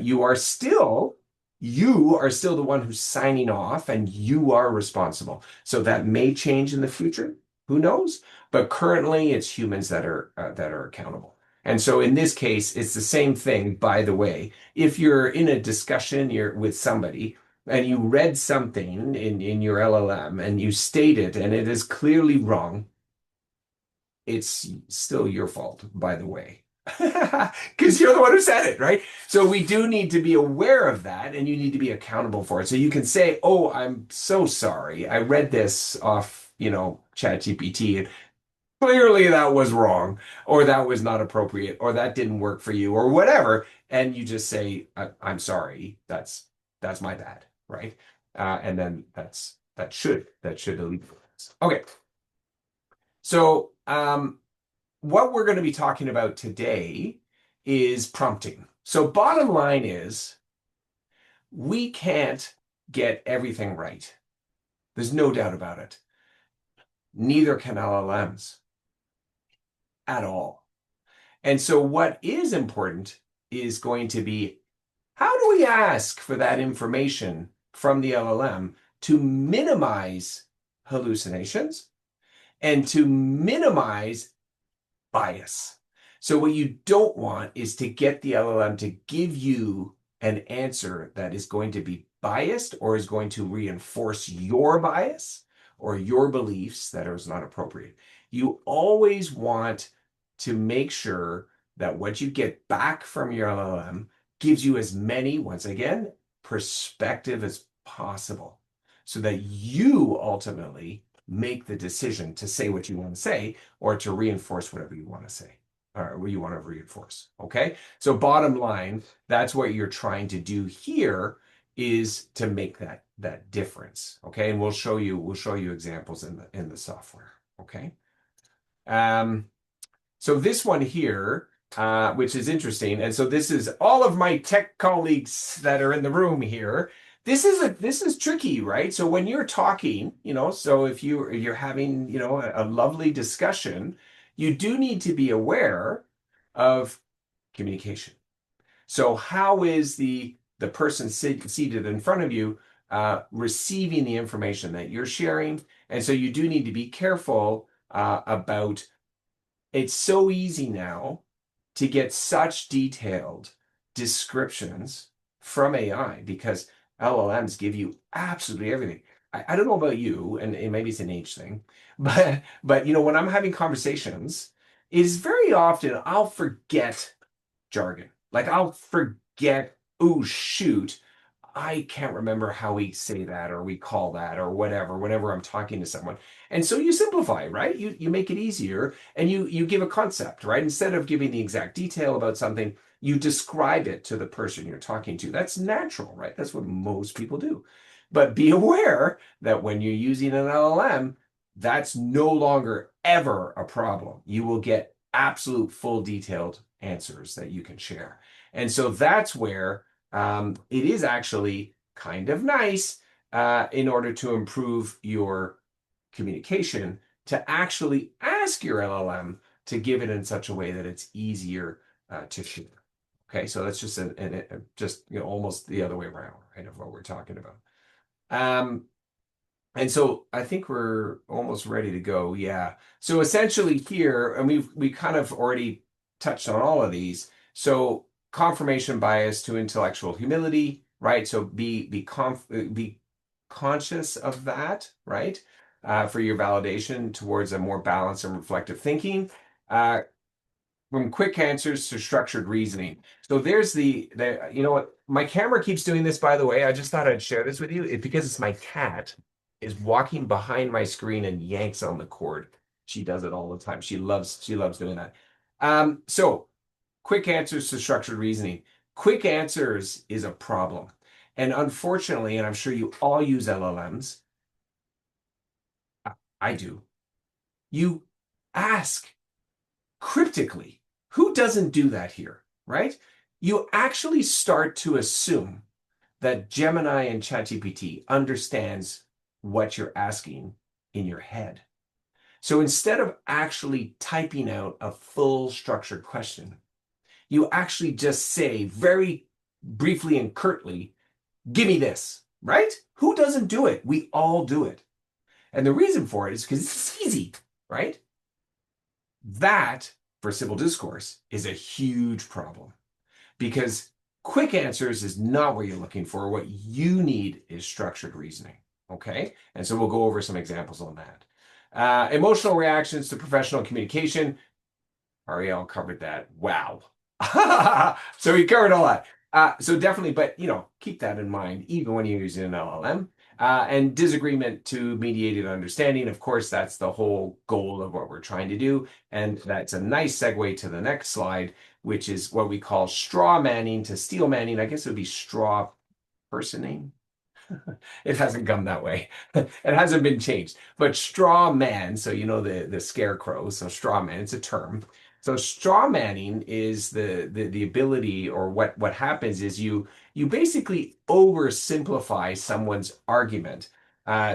you are still the one who's signing off, and you are responsible. So that may change in the future. Who knows? But currently, it's humans that are accountable. And so in this case, it's the same thing, by the way. If you're in a discussion you're with somebody and you read something in your LLM and you state it and it is clearly wrong, it's still your fault, by the way. Because you're the one who said it, right? So we do need to be aware of that and you need to be accountable for it. So you can say, oh, I'm so sorry. I read this off, ChatGPT, and clearly that was wrong, or that was not appropriate, or that didn't work for you, or whatever. And you just say, I'm sorry. That's my bad, right? And then that should alleviate this. Okay. So, what we're going to be talking about today is prompting. So bottom line is we can't get everything right. There's no doubt about it. Neither can LLMs at all. And so what is important is going to be, how do we ask for that information from the LLM to minimize hallucinations and to minimize bias? So what you don't want is to get the LLM to give you an answer that is going to be biased or is going to reinforce your bias or your beliefs that is not appropriate. You always want to make sure that what you get back from your LLM gives you as many, once again, perspective as possible so that you ultimately make the decision to say what you want to say or to reinforce whatever you want to say or what you want to reinforce. Okay. So bottom line, that's what you're trying to do here is to make that difference. Okay. And we'll show you examples in the software. Okay. So this one here, which is interesting, and so this is all of my tech colleagues that are in the room here. This is tricky, right? So when you're talking, so if you're having, a lovely discussion, you do need to be aware of communication. So how is the person seated in front of you receiving the information that you're sharing? And so you do need to be careful about. It's so easy now to get such detailed descriptions from AI because LLMs give you absolutely everything. I don't know about you, and maybe it's an age thing, but when I'm having conversations, it is very often I'll forget jargon. Like I'll forget, oh shoot, I can't remember how we say that or we call that or whatever whenever I'm talking to someone. And so you simplify, right? You make it easier and you give a concept, right? Instead of giving the exact detail about something, you describe it to the person you're talking to. That's natural, right? That's what most people do. But be aware that when you're using an LLM, that's no longer ever a problem. You will get absolute full detailed answers that you can share. And so that's where it is actually kind of nice in order to improve your communication to actually ask your LLM to give it in such a way that it's easier to share. Okay, so that's just just almost the other way around, right, of what we're talking about. And so I think we're almost ready to go. Yeah. So essentially here, and we kind of already touched on all of these. So confirmation bias to intellectual humility, right? So be conscious of that, right? For your validation towards a more balanced and reflective thinking. From quick answers to structured reasoning. So there's you know what, my camera keeps doing this, by the way. I just thought I'd share this with you. Because it's my cat is walking behind my screen and yanks on the cord. She does it all the time. She loves doing that. So quick answers to structured reasoning. Quick answers is a problem. And unfortunately, and I'm sure you all use LLMs, I do. You ask cryptically. Who doesn't do that here, right? You actually start to assume that Gemini and ChatGPT understands what you're asking in your head. So instead of actually typing out a full structured question, you actually just say very briefly and curtly, give me this, right? Who doesn't do it? We all do it. And the reason for it is because it's easy, right? That, for civil discourse, is a huge problem because quick answers is not what you're looking for. What you need is structured reasoning. Okay. And so we'll go over some examples on that. Emotional reactions to professional communication. Ariel covered that. Wow. So we covered all that. So definitely, but keep that in mind, even when you're using an LLM. And disagreement to mediated understanding. Of course, that's the whole goal of what we're trying to do. And that's a nice segue to the next slide, which is what we call straw manning to steel manning. I guess it would be straw personing. It hasn't come that way. It hasn't been changed. But straw man, so the scarecrow, so straw man, it's a term. So straw manning is the ability, or what happens is you basically oversimplify someone's argument.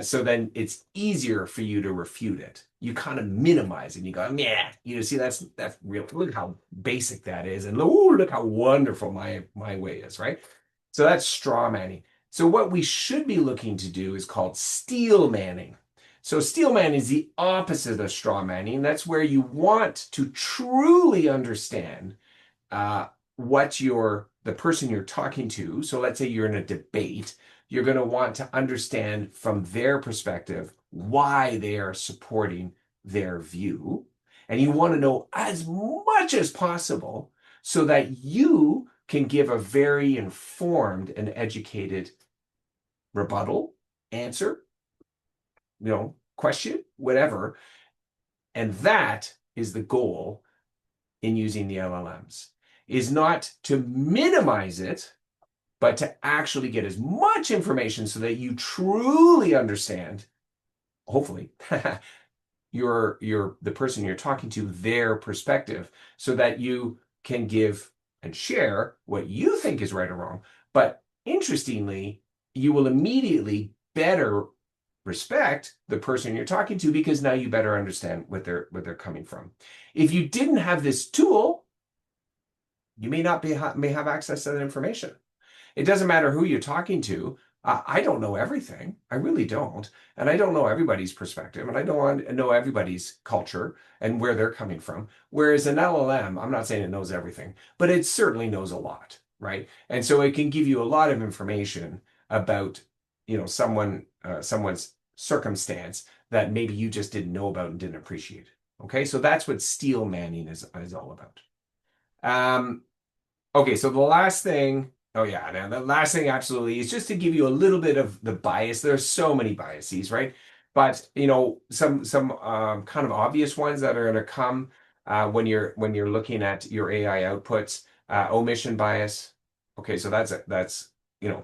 So then it's easier for you to refute it. You kind of minimize it. And you go, yeah, see, that's real. Look how basic that is, and look how wonderful my way is, right? So that's straw manning. So what we should be looking to do is called steel manning. So steel manning is the opposite of straw manning. That's where you want to truly understand what the person you're talking to. So let's say you're in a debate, you're going to want to understand from their perspective why they are supporting their view. And you want to know as much as possible so that you can give a very informed and educated rebuttal, answer, question, whatever. And that is the goal in using the LLMs, is not to minimize it, but to actually get as much information so that you truly understand, hopefully, the person you're talking to, their perspective, so that you can give and share what you think is right or wrong. But interestingly, you will immediately better respect the person you're talking to because now you better understand what they're coming from. If you didn't have this tool, you may have access to that information. It doesn't matter who you're talking to. I don't know everything. I really don't. And I don't know everybody's perspective. And I don't know everybody's culture and where they're coming from. Whereas an LLM, I'm not saying it knows everything, but it certainly knows a lot, right? And so it can give you a lot of information about, someone's circumstance that maybe you just didn't know about and didn't appreciate. Okay, so that's what steel manning is all about. Okay, so the last thing, oh yeah, now the last thing absolutely is just to give you a little bit of the bias. There's so many biases, right? But some kind of obvious ones that are going to come when you're looking at your AI outputs. Omission bias. Okay, so that's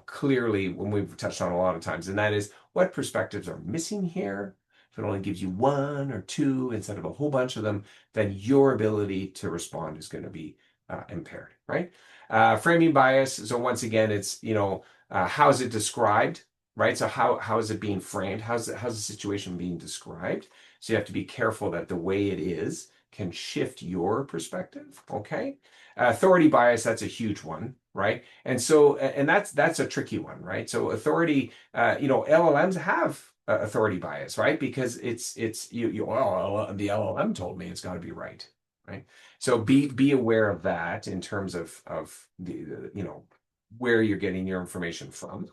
clearly when we've touched on a lot of times, and that is what perspectives are missing here. if it only gives you one or two instead of a whole bunch of them, then your ability to respond is going to be impaired, right? Framing bias. So once again, it's, how is it described, right? So how is it being framed? How's the situation being described? So you have to be careful that the way it is can shift your perspective, okay? Authority bias, that's a huge one, right? And so, and that's a tricky one, right? So authority, LLMs have authority bias, right? Because it's well, the LLM told me it's got to be right, right? So be aware of that in terms of the where you're getting your information from.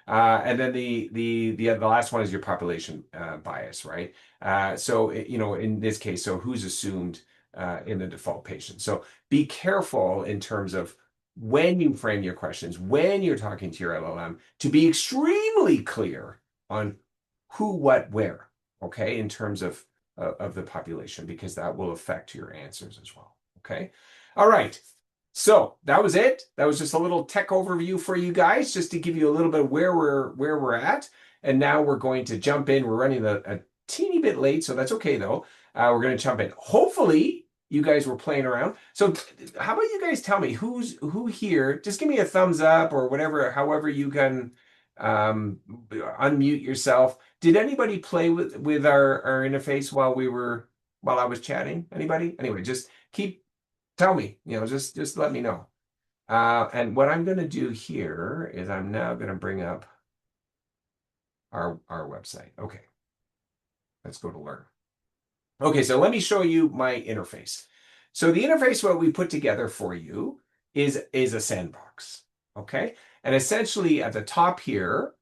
And then the last one is your population bias, right? So in this case, so who's assumed in the default patient? So be careful in terms of when you frame your questions, when you're talking to your LLM, to be extremely clear on who, what, where, okay, in terms of the population, because that will affect your answers as well. Okay. All right. So that was it. That was just a little tech overview for you guys, just to give you a little bit of where we're at. And now we're going to jump in. We're running a teeny bit late, so that's okay though. We're going to jump in. Hopefully, you guys were playing around. So how about you guys tell me who here? Just give me a thumbs up or whatever, however you can unmute yourself. Did anybody play with our interface while I was chatting? Anybody? Anyway, just tell me, just let me know. And what I'm going to do here is I'm now going to bring up our website. Okay, let's go to learn. Okay, so let me show you my interface. So the interface, what we put together for you is a sandbox. Okay, and essentially at the top here,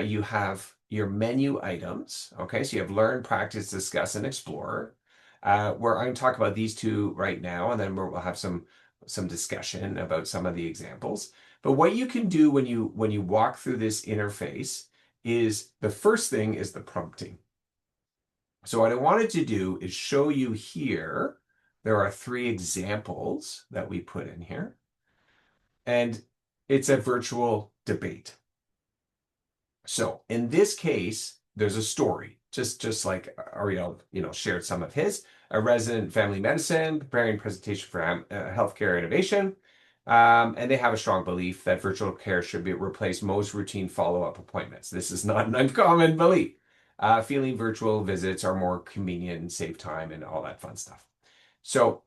you have your menu items. Okay, so you have learn, practice, discuss, and explore. Where I'm going to talk about these two right now, and then we'll have some discussion about some of the examples. But what you can do when you walk through this interface is the first thing is the prompting. So what I wanted to do is show you here, there are 3 examples that we put in here, and it's a virtual debate. So in this case, there's a story, just like Ariel, shared some of his, a resident family medicine preparing presentation for healthcare innovation. And they have a strong belief that virtual care should replace most routine follow-up appointments. This is not an uncommon belief. Feeling virtual visits are more convenient and save time and all that fun stuff. So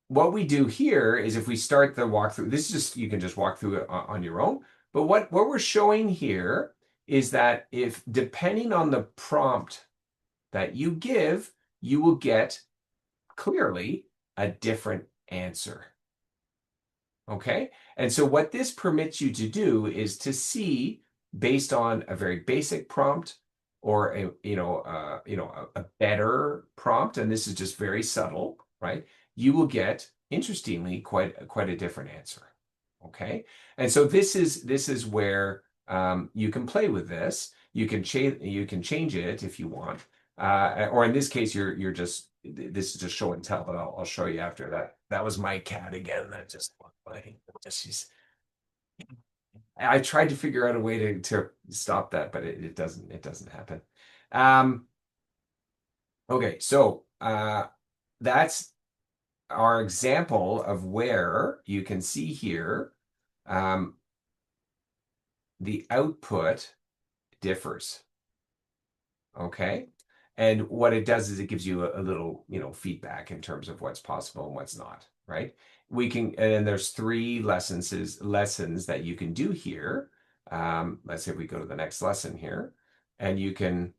what we do here is if we start the walkthrough, this is just, you can just walk through it on your own. But what we're showing here is that if depending on the prompt that you give, you will get clearly a different answer. Okay. And so what this permits you to do is to see based on a very basic prompt or a better prompt, and this is just very subtle, right? You will get, interestingly, quite a different answer. Okay. And so this is where you can play with this. You can change it if you want. Or in this case, this is just show and tell, but I'll show you after that. That was my cat again. That just I tried to figure out a way to stop that, but it doesn't happen. Okay, so that's our example of where you can see here the output differs. Okay. And what it does is it gives you a little, feedback in terms of what's possible and what's not, right? And then there's 3 lessons that you can do here. Let's say if we go to the next lesson here, and you can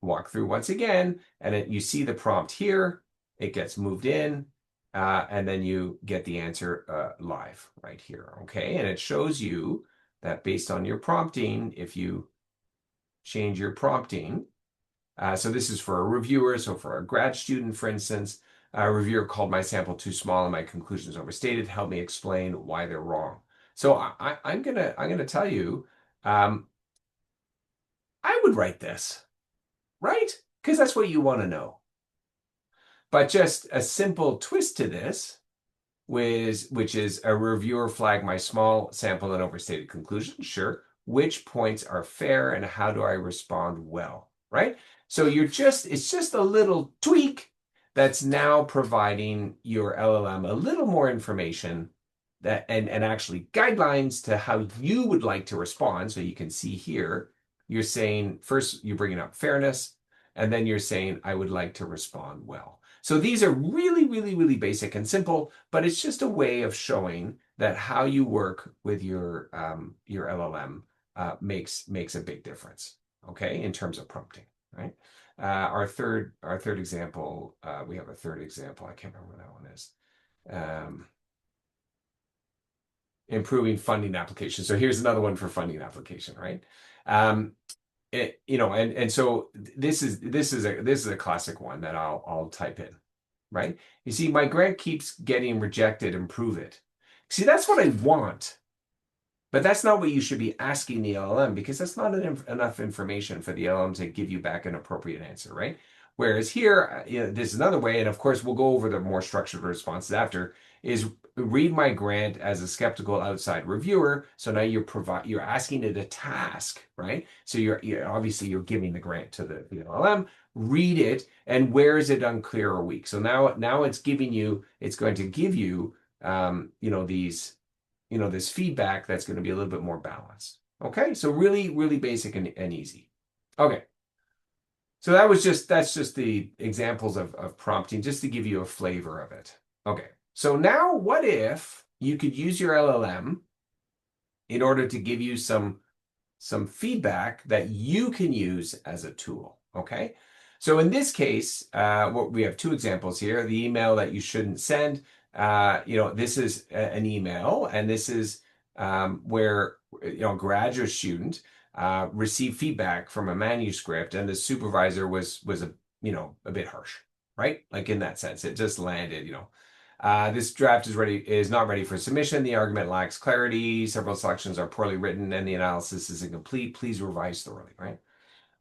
walk through once again, and you see the prompt here, it gets moved in, and then you get the answer live right here, okay? And it shows you that based on your prompting, if you change your prompting, so this is for a reviewer. So for a grad student, for instance, a reviewer called my sample too small and my conclusions overstated. Help me explain why they're wrong. So I'm gonna tell you, I would write this, right? Because that's what you want to know. But just a simple twist to this, which is a reviewer flag my small sample and overstated conclusion. Sure. Which points are fair and how do I respond well, right? So it's just a little tweak that's now providing your LLM a little more information that and actually guidelines to how you would like to respond. So you can see here, you're saying first you're bringing up fairness, and then you're saying I would like to respond well. So these are really, really, really basic and simple, but it's just a way of showing that how you work with your LLM makes a big difference. Okay, in terms of prompting, right? Our third example, we have a third example. I can't remember what that one is. Improving funding application. So here's another one for funding application, right? And so this is a classic one that I'll type in, right? You see, my grant keeps getting rejected. Improve it. See, that's what I want. But that's not what you should be asking the LLM because that's not enough information for the LLM to give you back an appropriate answer, right? Whereas here, this is another way, and of course, we'll go over the more structured responses after, is read my grant as a skeptical outside reviewer. So now you're asking it a task, right? So obviously you're giving the grant to the LLM, read it, and where is it unclear or weak? So now it's going to give you this feedback that's going to be a little bit more balanced. Okay, so really, really basic and easy. Okay, so that's just the examples of prompting, just to give you a flavor of it. Okay, so now what if you could use your LLM in order to give you some feedback that you can use as a tool, okay? So in this case, we have two examples here. The email that you shouldn't send, this is an email, and this is where, a graduate student received feedback from a manuscript, and the supervisor was a bit harsh, right? Like in that sense, it just landed, this draft is not ready for submission. The argument lacks clarity. Several selections are poorly written, and the analysis is incomplete. Please revise thoroughly. Right?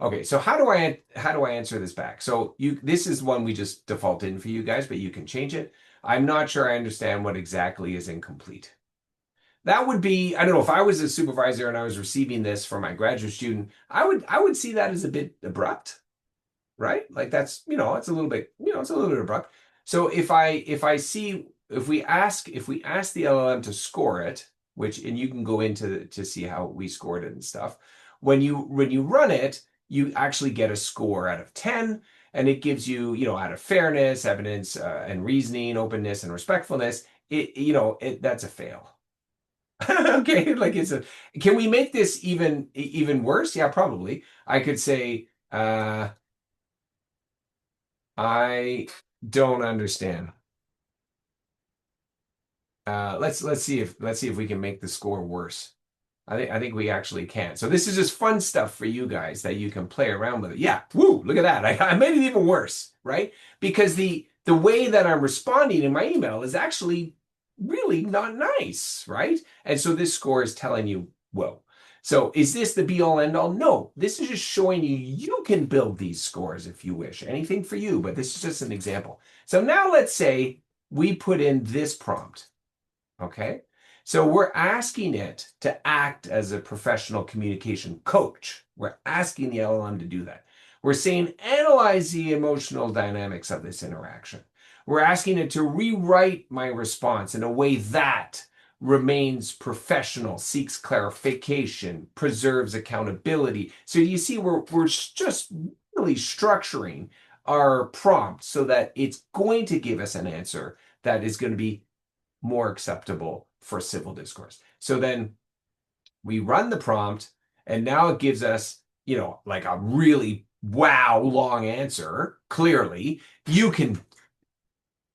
Okay. So how do I answer this back? So this is one we just default in for you guys, but you can change it. I'm not sure I understand what exactly is incomplete. That would be, I don't know, if I was a supervisor and I was receiving this from my graduate student, I would see that as a bit abrupt, right? Like it's a little bit, it's a little bit abrupt. So if we ask the LLM to score it, and you can go into to see how we scored it and stuff. When you run it, you actually get a score out of 10, and it gives you, out of fairness, evidence, and reasoning, openness, and respectfulness. That's a fail. Okay, like can we make this even worse? Yeah, probably. I could say, I don't understand. Let's see if we can make the score worse. I think we actually can. So this is just fun stuff for you guys that you can play around with it. Yeah, woo, look at that. I made it even worse, right? Because the way that I'm responding in my email is actually really not nice, right? And so this score is telling you, whoa. So is this the be all end all? No, this is just showing you can build these scores if you wish. Anything for you, but this is just an example. So now let's say we put in this prompt. Okay. So we're asking it to act as a professional communication coach. We're asking the LLM to do that. We're saying analyze the emotional dynamics of this interaction. We're asking it to rewrite my response in a way that remains professional, seeks clarification, preserves accountability. So you see, we're just really structuring our prompt so that it's going to give us an answer that is going to be more acceptable for civil discourse. So then we run the prompt, and now it gives us, like a really wow long answer. Clearly, you can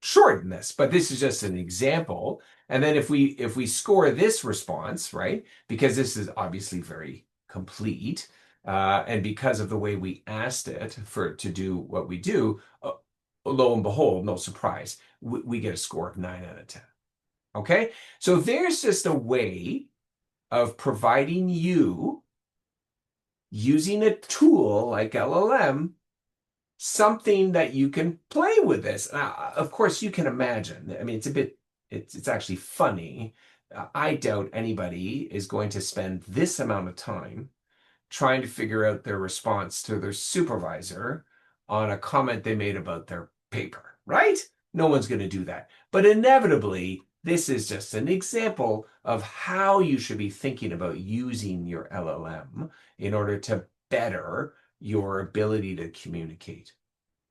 shorten this, but this is just an example. And then if we score this response, right, because this is obviously very complete, and because of the way we asked it to do what we do, lo and behold, no surprise, we get a score of 9 out of 10. Okay, so there's just a way of providing you, using a tool like LLM, something that you can play with this. Now, of course, you can imagine. I mean, it's actually funny. I doubt anybody is going to spend this amount of time trying to figure out their response to their supervisor on a comment they made about their paper, right? No one's going to do that. But inevitably, this is just an example of how you should be thinking about using your LLM in order to better your ability to communicate.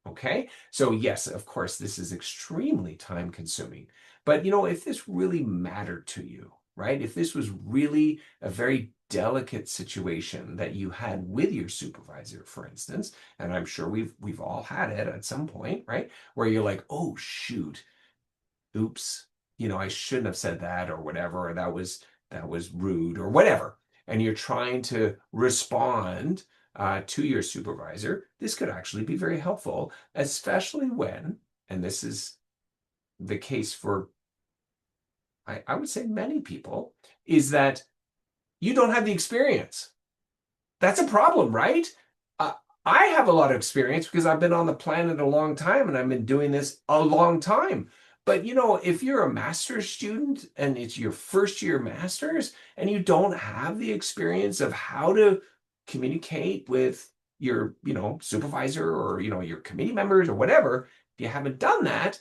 Okay. So yes, of course, this is extremely time consuming. But if this really mattered to you, right? If this was really a very delicate situation that you had with your supervisor, for instance, and I'm sure we've all had it at some point, right? Where you're like, oh shoot, oops, I shouldn't have said that or whatever, or that was rude or whatever. And you're trying to respond to your supervisor, this could actually be very helpful, especially when, and this is the case for, I would say many people, is that you don't have the experience. That's a problem, right? Uh, I have a lot of experience because I've been on the planet a long time and I've been doing this a long time. But if you're a master's student and it's your first year master's and you don't have the experience of how to communicate with your, supervisor or, your committee members or whatever, if you haven't done that,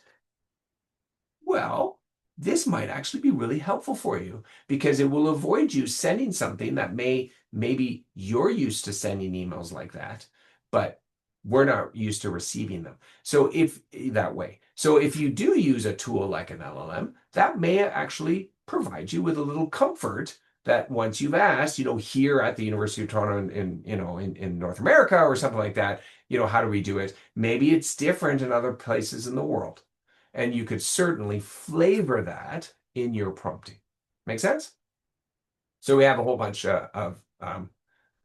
well, this might actually be really helpful for you because it will avoid you sending something that maybe you're used to sending emails like that, but we're not used to receiving them. So if that way, so if you do use a tool like an LLM, that may actually provide you with a little comfort that once you've asked, here at the University of Toronto in North America or something like that, how do we do it? Maybe it's different in other places in the world. And you could certainly flavor that in your prompting. Make sense? So we have a whole bunch of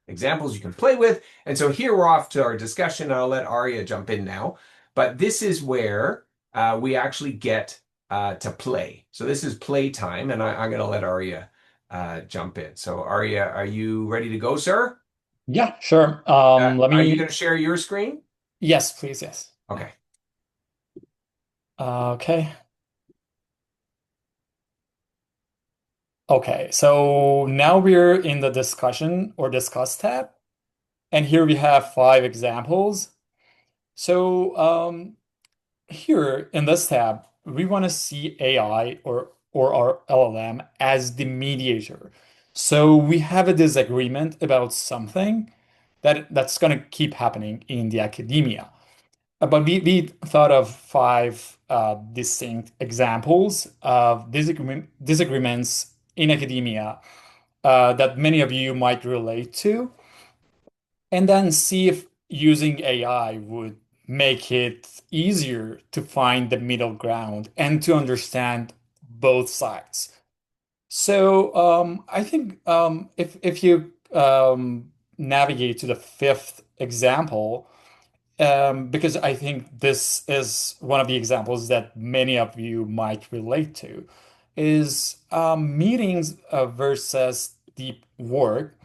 examples you can play with. And so here we're off to our discussion. I'll let Arya jump in now. But this is where we actually get to play. So this is play time, and I'm going to let Arya jump in. So Arya, are you ready to go, sir? Yeah, sure. Let Are you going me. to share your screen? Yes, please. Yes. Okay. Okay. Okay. So now we're in the discussion or discuss tab, and here we have 5 examples. So here in this tab, we want to see AI or our LLM as the mediator. So we have a disagreement about something that's going to keep happening in the academia. But we thought of 5 distinct examples of disagreements in academia that many of you might relate to, and then see if using AI would make it easier to find the middle ground and to understand both sides. So I think if you navigate to the 5th example, because I think this is one of the examples that many of you might relate to, is meetings versus deep work.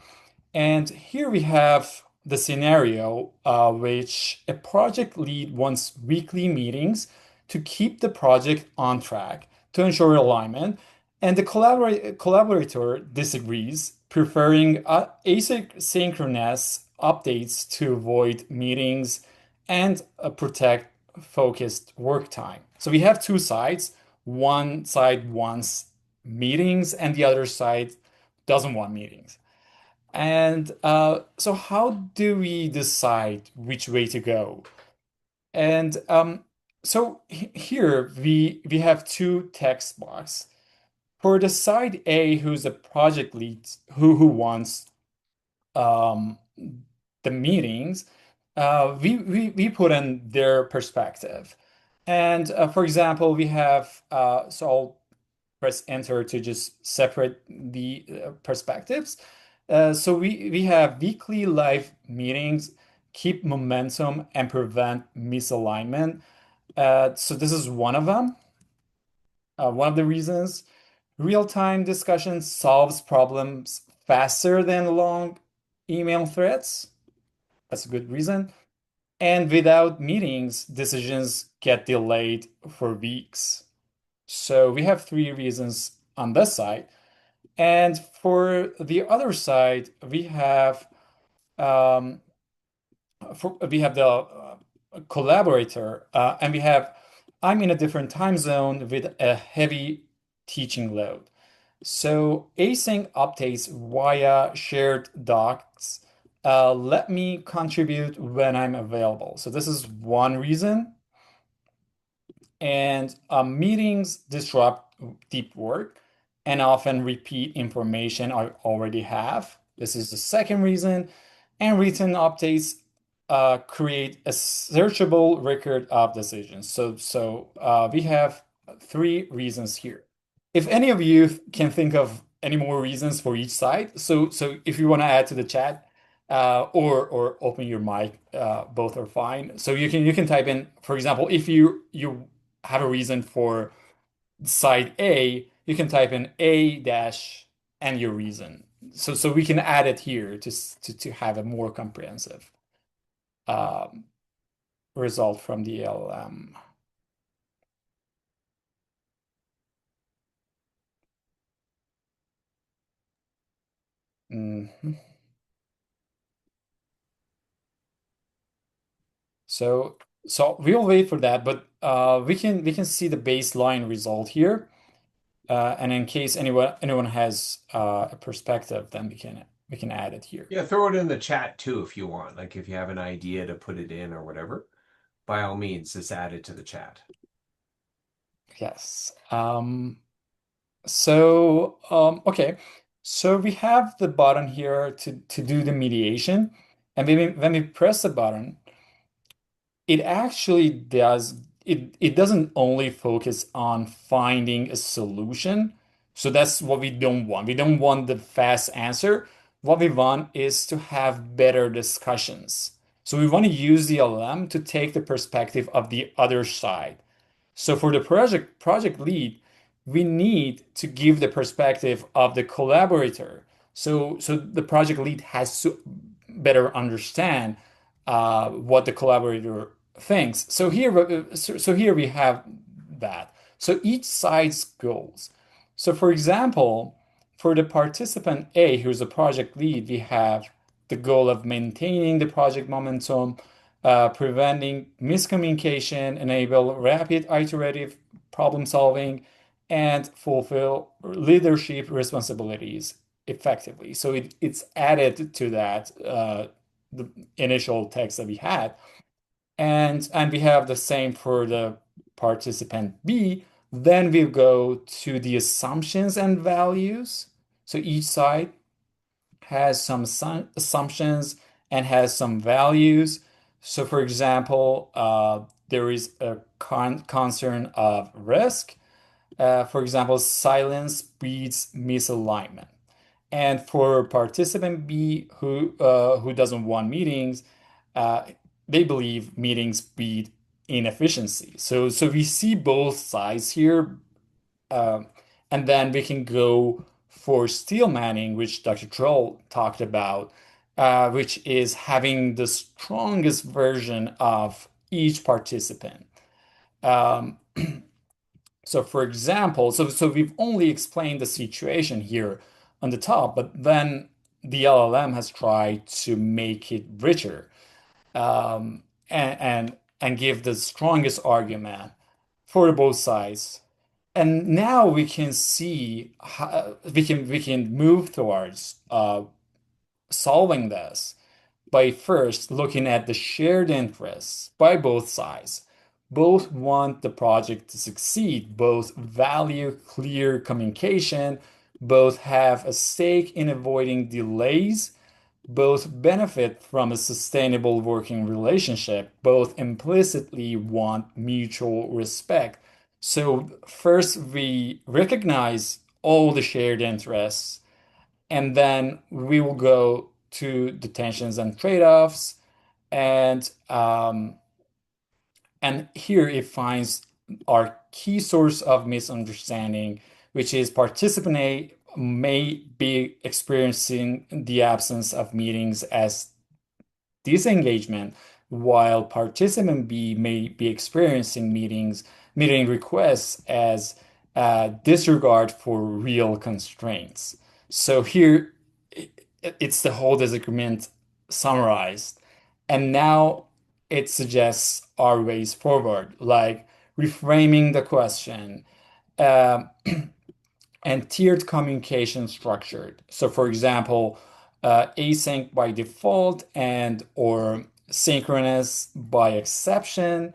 And here we have the scenario which a project lead wants weekly meetings to keep the project on track to ensure alignment, and the collaborator disagrees, preferring asynchronous updates to avoid meetings and protect focused work time. So we have 2 sides. One side wants meetings, and the other side doesn't want meetings. And so, how do we decide which way to go? And so here we have 2 text boxes. For the side A, who's the project lead, who wants um, the meetings, we put in their perspective. And for example, we have so I'll press enter to just separate the perspectives. So we have weekly live meetings, keep momentum and prevent misalignment. So this is one of them. One of the reasons. Real-time discussion solves problems faster than long email threads. That's a good reason. And without meetings, decisions get delayed for weeks. So we have 3 reasons on this side. And for the other side, we have um, we have the collaborator, and we have I'm in a different time zone with a heavy teaching load. So async updates via shared docs let me contribute when I'm available. So this is one reason. And meetings disrupt deep work and often repeat information I already have. This is the second reason. And written updates create a searchable record of decisions. So we have three reasons here. If any of you can think of any more reasons for each side, so if you want to add to the chat, or open your mic, both are fine. So you can type in, for example, if you have a reason for side A, you can type in A dash and your reason. So we can add it here to have a more comprehensive um, result from the LLM. Mhm. So so we'll wait for that, but we can see the baseline result here. And in case anyone has a perspective, then we can add it here. Yeah, throw it in the chat too if you want. Like if you have an idea to put it in or whatever, by all means, just add it to the chat. Yes. Okay. So we have the button here to do the mediation. And when we press the button, it actually it doesn't only focus on finding a solution. So that's what we don't want. We don't want the fast answer. What we want is to have better discussions. So we want to use the LM to take the perspective of the other side. So for the project lead, we need to give the perspective of the collaborator. So the project lead has to better understand what the collaborator thinks. So here we have that. So each side's goals. So for example, for the participant A, who's the project lead, we have the goal of maintaining the project momentum, preventing miscommunication, enable rapid iterative problem solving, and fulfill leadership responsibilities effectively. So it's added to that the initial text that we had, and we have the same for the participant B. Then we go to the assumptions and values. So each side has some assumptions and has some values. So, for example, there is a concern of risk. For example, silence breeds misalignment. And for participant B, who doesn't want meetings, uh, they believe meetings breed inefficiency. So we see both sides here, um, and then we can go for steel manning, which Dr. Troll talked about, which is having the strongest version of each participant. Um, so, for example, so we've only explained the situation here on the top, but then the LLM has tried to make it richer, and give the strongest argument for both sides. And now we can see how we can move towards solving this by first looking at the shared interests by both sides. Both want the project to succeed, both value clear communication, both have a stake in avoiding delays, both benefit from a sustainable working relationship, both implicitly want mutual respect. So, first, we recognize all the shared interests, and then we will go to the tensions and trade-offs. And here it finds our key source of misunderstanding, which is participant A may be experiencing the absence of meetings as disengagement, while participant B may be experiencing meeting requests as disregard for real constraints. So here it's the whole disagreement summarized. And now it suggests our ways forward, like reframing the question, uh, and tiered communication structured. So, for example, async by default and or synchronous by exception.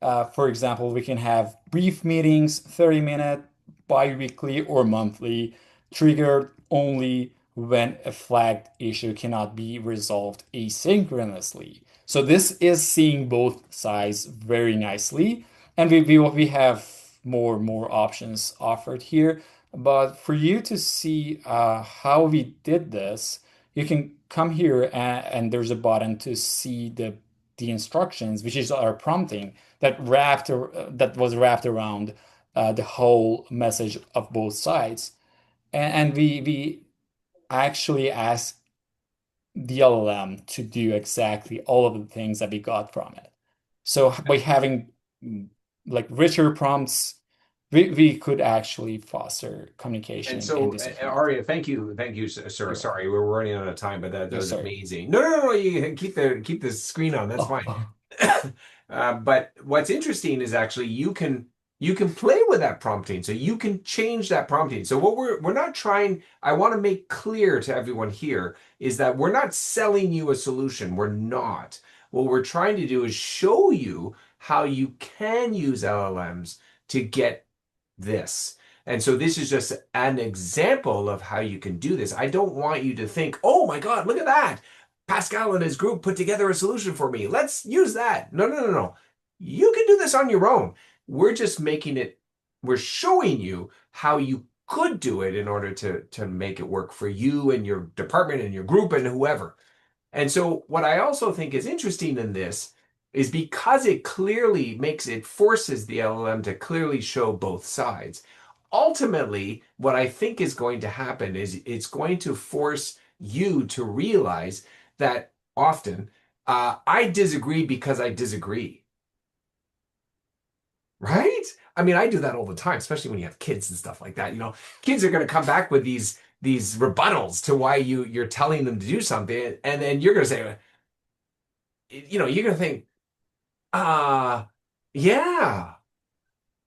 For example, we can have brief meetings, 30-minute, bi-weekly or monthly, triggered only when a flagged issue cannot be resolved asynchronously. So this is seeing both sides very nicely. And we have more options offered here. But for you to see how we did this, you can come here and there's a button to see the instructions, which is our prompting that was wrapped around the whole message of both sides. And we actually asked the LLM to do exactly all of the things that we got from it. So by having like richer prompts, we could actually foster And communication in so, this effect. Aria, thank you, sir. You're welcome. Sorry, we're running out of time, but that No, was sorry. amazing. No, no, no, no, you can keep the screen on. That's Oh, fine. oh. But what's interesting is actually you can play with that prompting, so you can change that prompting. So what we're not trying, I want to make clear to everyone here is that we're not selling you a solution. We're not. What we're trying to do is show you how you can use LLMs to get this. And so this is just an example of how you can do this. I don't want you to think, oh my God, look at that. Pascal and his group put together a solution for me. Let's use that. No, no, no, no. You can do this on your own. We're just making it, we're showing you how you could do it in order to make it work for you and your department and your group and whoever. And so, what I also think is interesting in this is because it clearly it forces the LLM to clearly show both sides. Ultimately, what I think is going to happen is it's going to force you to realize that often I disagree because I disagree, right? I mean, I do that all the time, especially when you have kids and stuff like that. You know, kids are going to come back with these rebuttals to why you're telling them to do something, and then you're going to say, you're going to think, uh, yeah.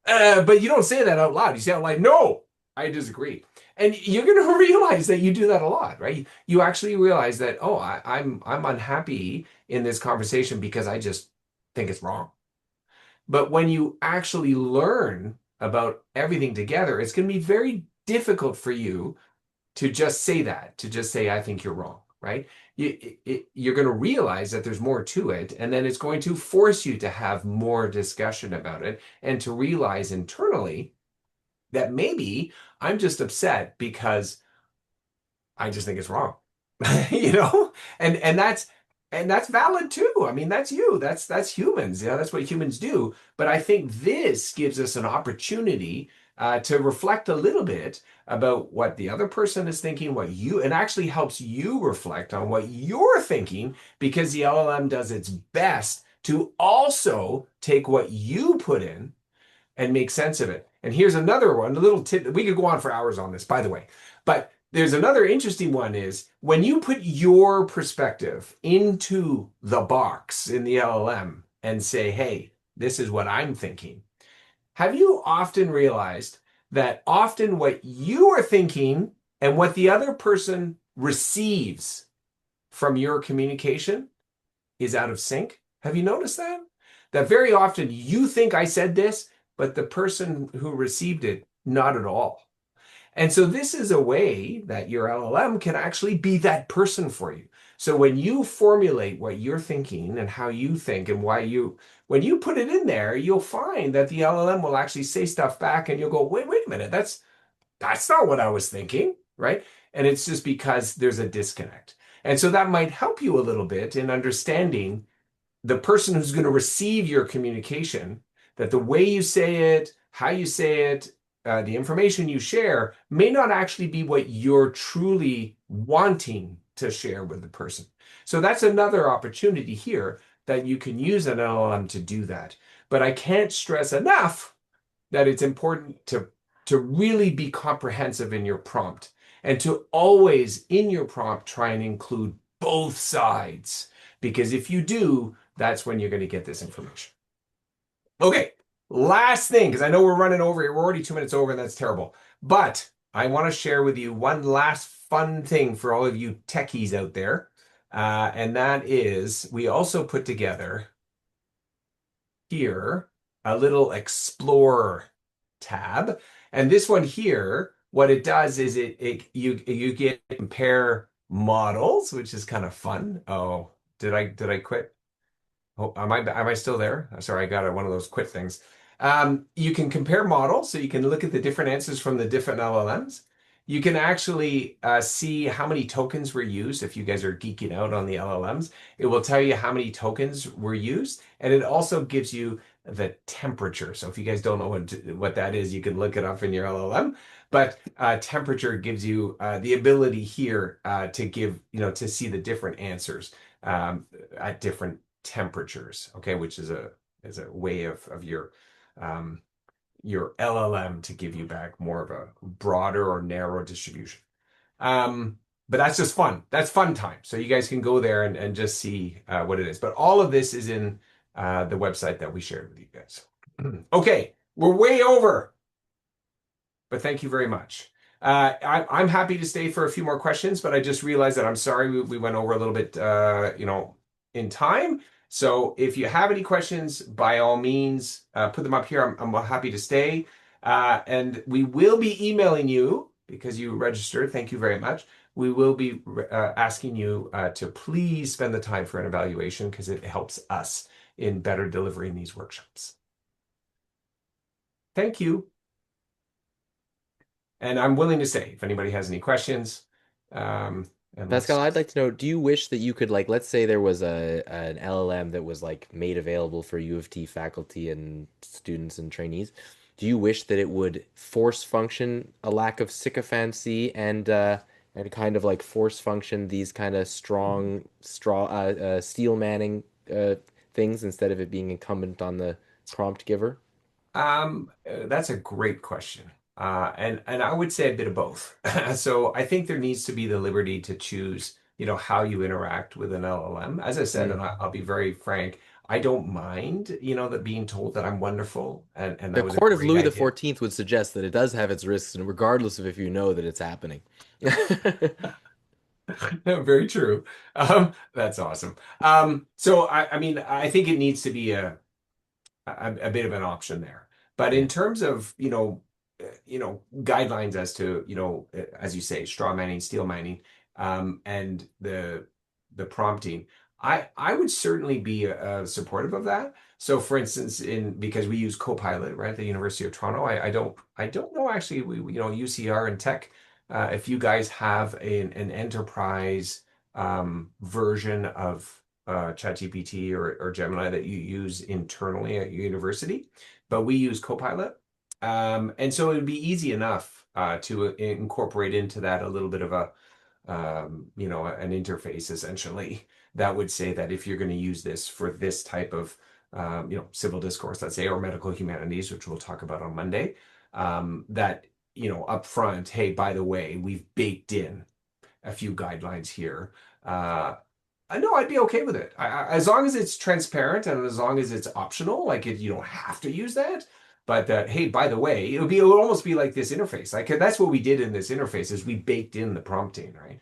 But you don't say that out loud. You say out loud, no, I disagree. And you're going to realize that you do that a lot, right? You actually realize that, oh, I'm unhappy in this conversation because I just think it's wrong. But when you actually learn about everything together, it's going to be very difficult for you to just say that, to just say, I think you're wrong, right? You're going to realize that there's more to it, and then it's going to force you to have more discussion about it and to realize internally that maybe I'm just upset because I just think it's wrong. you know and that's valid too. I mean, that's you, that's humans, that's what humans do. But I think this gives us an opportunity to reflect a little bit about what the other person is thinking, what you, and actually helps you reflect on what you're thinking, because the LLM does its best to also take what you put in and make sense of it. And here's another one, a little tip. We could go on for hours on this, by the way. But there's another interesting one is when you put your perspective into the box in the LLM and say, hey, this is what I'm thinking. Have you often realized that often what you are thinking and what the other person receives from your communication is out of sync? Have you noticed that? That very often you think I said this, but the person who received it, not at all. And so this is a way that your LLM can actually be that person for you. So when you formulate what you're thinking and how you think and when you put it in there, you'll find that the LLM will actually say stuff back and you'll go, wait a minute, that's not what I was thinking, right? And it's just because there's a disconnect. And so that might help you a little bit in understanding the person who's going to receive your communication, that the way you say it, how you say it, the information you share may not actually be what you're truly wanting to share with the person. So that's another opportunity here that you can use an LLM to do that. But I can't stress enough that it's important to really be comprehensive in your prompt and to always in your prompt try and include both sides. Because if you do, that's when you're going to get this information. Okay, last thing, because I know we're running over here. We're already 2 minutes over, and that's terrible. But I want to share with you one last fun thing for all of you techies out there. And that is we also put together here a little Explorer tab. And this one here, what it does is you get compare models, which is kind of fun. Oh, did I quit? Oh, am I still there? Sorry, I got one of those quit things. You can compare models, so you can look at the different answers from the different LLMs. You can actually see how many tokens were used. If you guys are geeking out on the LLMs, it will tell you how many tokens were used, and it also gives you the temperature. So if you guys don't know what that is, you can look it up in your LLM. But temperature gives you the ability here to give, to see the different answers at different temperatures, okay, which is a way of your LLM to give you back more of a broader or narrow distribution. But that's just fun. That's fun time. So you guys can go there and just see what it is. But all of this is in the website that we shared with you guys. Okay, we're way over, but thank you very much. I'm happy to stay for a few more questions, but I just realized that I'm sorry we went over a little bit, in time. So if you have any questions, by all means, put them up here. I'm happy to stay. And we will be emailing you because you registered. Thank you very much. We will be asking you to please spend the time for an evaluation because it helps us in better delivering these workshops. Thank you. And I'm willing to stay if anybody has any questions. And Pascal, let's I'd like to know, do you wish that you could like, let's say there was a an LLM that was like made available for U of T faculty and students and trainees. Do you wish that it would force function a lack of sycophancy and kind of like force function these kind of strong steel manning things instead of it being incumbent on the prompt giver? That's a great question. And I would say a bit of both. So I think there needs to be the liberty to choose, how you interact with an LLM. As I said, and I'll be very frank, I don't mind, that being told that I'm wonderful and The that was a court of great Louis the idea. 14th would suggest that it does have its risks, and regardless of if you know that it's happening. Very true. That's awesome. So I mean, I think it needs to be a bit of an option there. But in Yeah. terms of, guidelines as to, as you say, straw manning, steel manning, and the prompting, I would certainly be supportive of that. So for instance, because we use Copilot, right, at the University of Toronto, I don't know actually, UCR and Tech, if you guys have an enterprise version of ChatGPT or Gemini that you use internally at your university, but we use Copilot. And so it would be easy enough to incorporate into that a little bit of an interface essentially that would say that if you're going to use this for this type of, civil discourse, let's say, or medical humanities, which we'll talk about on Monday, that, up front, hey, by the way, we've baked in a few guidelines here. I know I'd be okay with it. As long as it's transparent and as long as it's optional, like you don't have to use that. But that, hey, by the way, it would almost be like this interface. Like that's what we did in this interface is we baked in the prompting, right?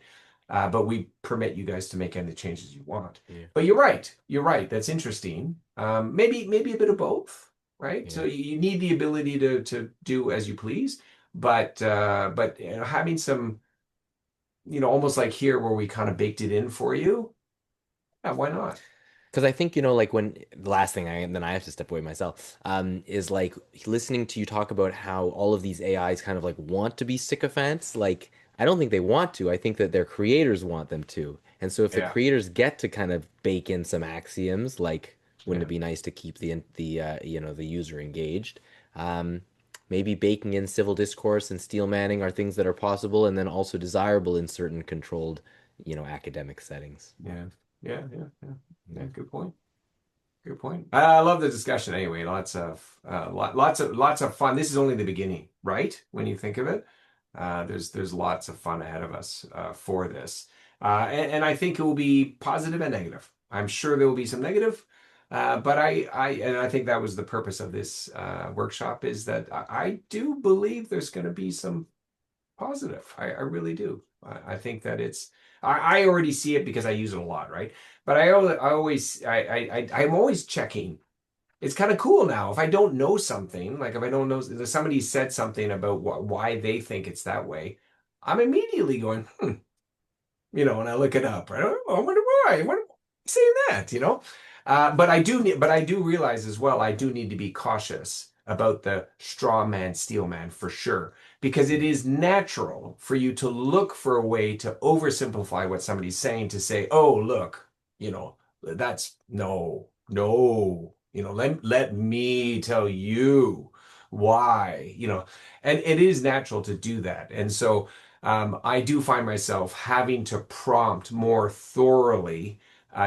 But we permit you guys to make any changes you want. Yeah. But you're right. You're right. That's interesting. Maybe a bit of both, right? So Yeah. you need the ability to do as you please, but having some, almost like here where we kind of baked it in for you. Yeah, why not? Because I think, like when the last thing and then I have to step away myself, is like listening to you talk about how all of these AIs kind of like want to be sycophants. Like, I don't think they want to. I think that their creators want them to. And so if the Yeah, creators get to kind of bake in some axioms, like, wouldn't yeah, it be nice to keep the user engaged? Um, Maybe baking in civil discourse and steel manning are things that are possible and then also desirable in certain controlled, academic settings. yeah, yeah. Yeah, Yeah. good point. Good point. I love the discussion anyway. Lots of fun. This is only the beginning, right? When you think of it, there's lots of fun ahead of us for this. And I think it will be positive and negative. I'm sure there will be some negative, but and I think that was the purpose of this workshop is that I do believe there's going to be some positive. I really do. I think that I already see it because I use it a lot, right? But I'm always checking. It's kind of cool now. If I don't know something, like if I don't know, if somebody said something about why they think it's that way, I'm immediately going, and I look it up, right? Oh, I wonder why. Why are you saying that, but I do realize as well, I do need to be cautious about the straw man, steel man for sure, because it is natural for you to look for a way to oversimplify what somebody's saying to say, oh, look, that's no, let me tell you why, and it is natural to do that. And so, I do find myself having to prompt more thoroughly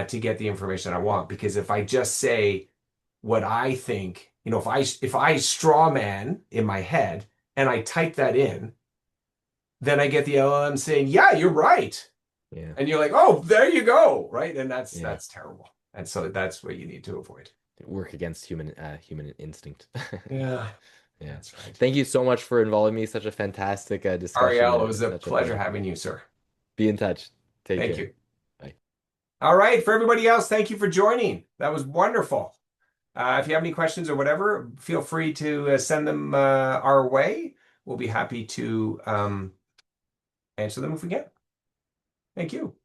to get the information I want. Because if I just say what I think, if I straw man in my head and I type that in, then I get the LLM saying, "Yeah, you're right," Yeah. and you're like, "Oh, there you go," right? And that's Yeah. that's terrible. And so that's what you need to avoid. Work against human instinct. Yeah, Yeah. that's right. Thank you so much for involving me. Such a fantastic discussion. Ariel, it was a Such a pleasure pleasure. having you, sir. Be in touch. Take Thank care. you. Bye. All right, for everybody else, thank you for joining. That was wonderful. If you have any questions or whatever, feel free to send them our way. We'll be happy to answer them if we can. Thank you.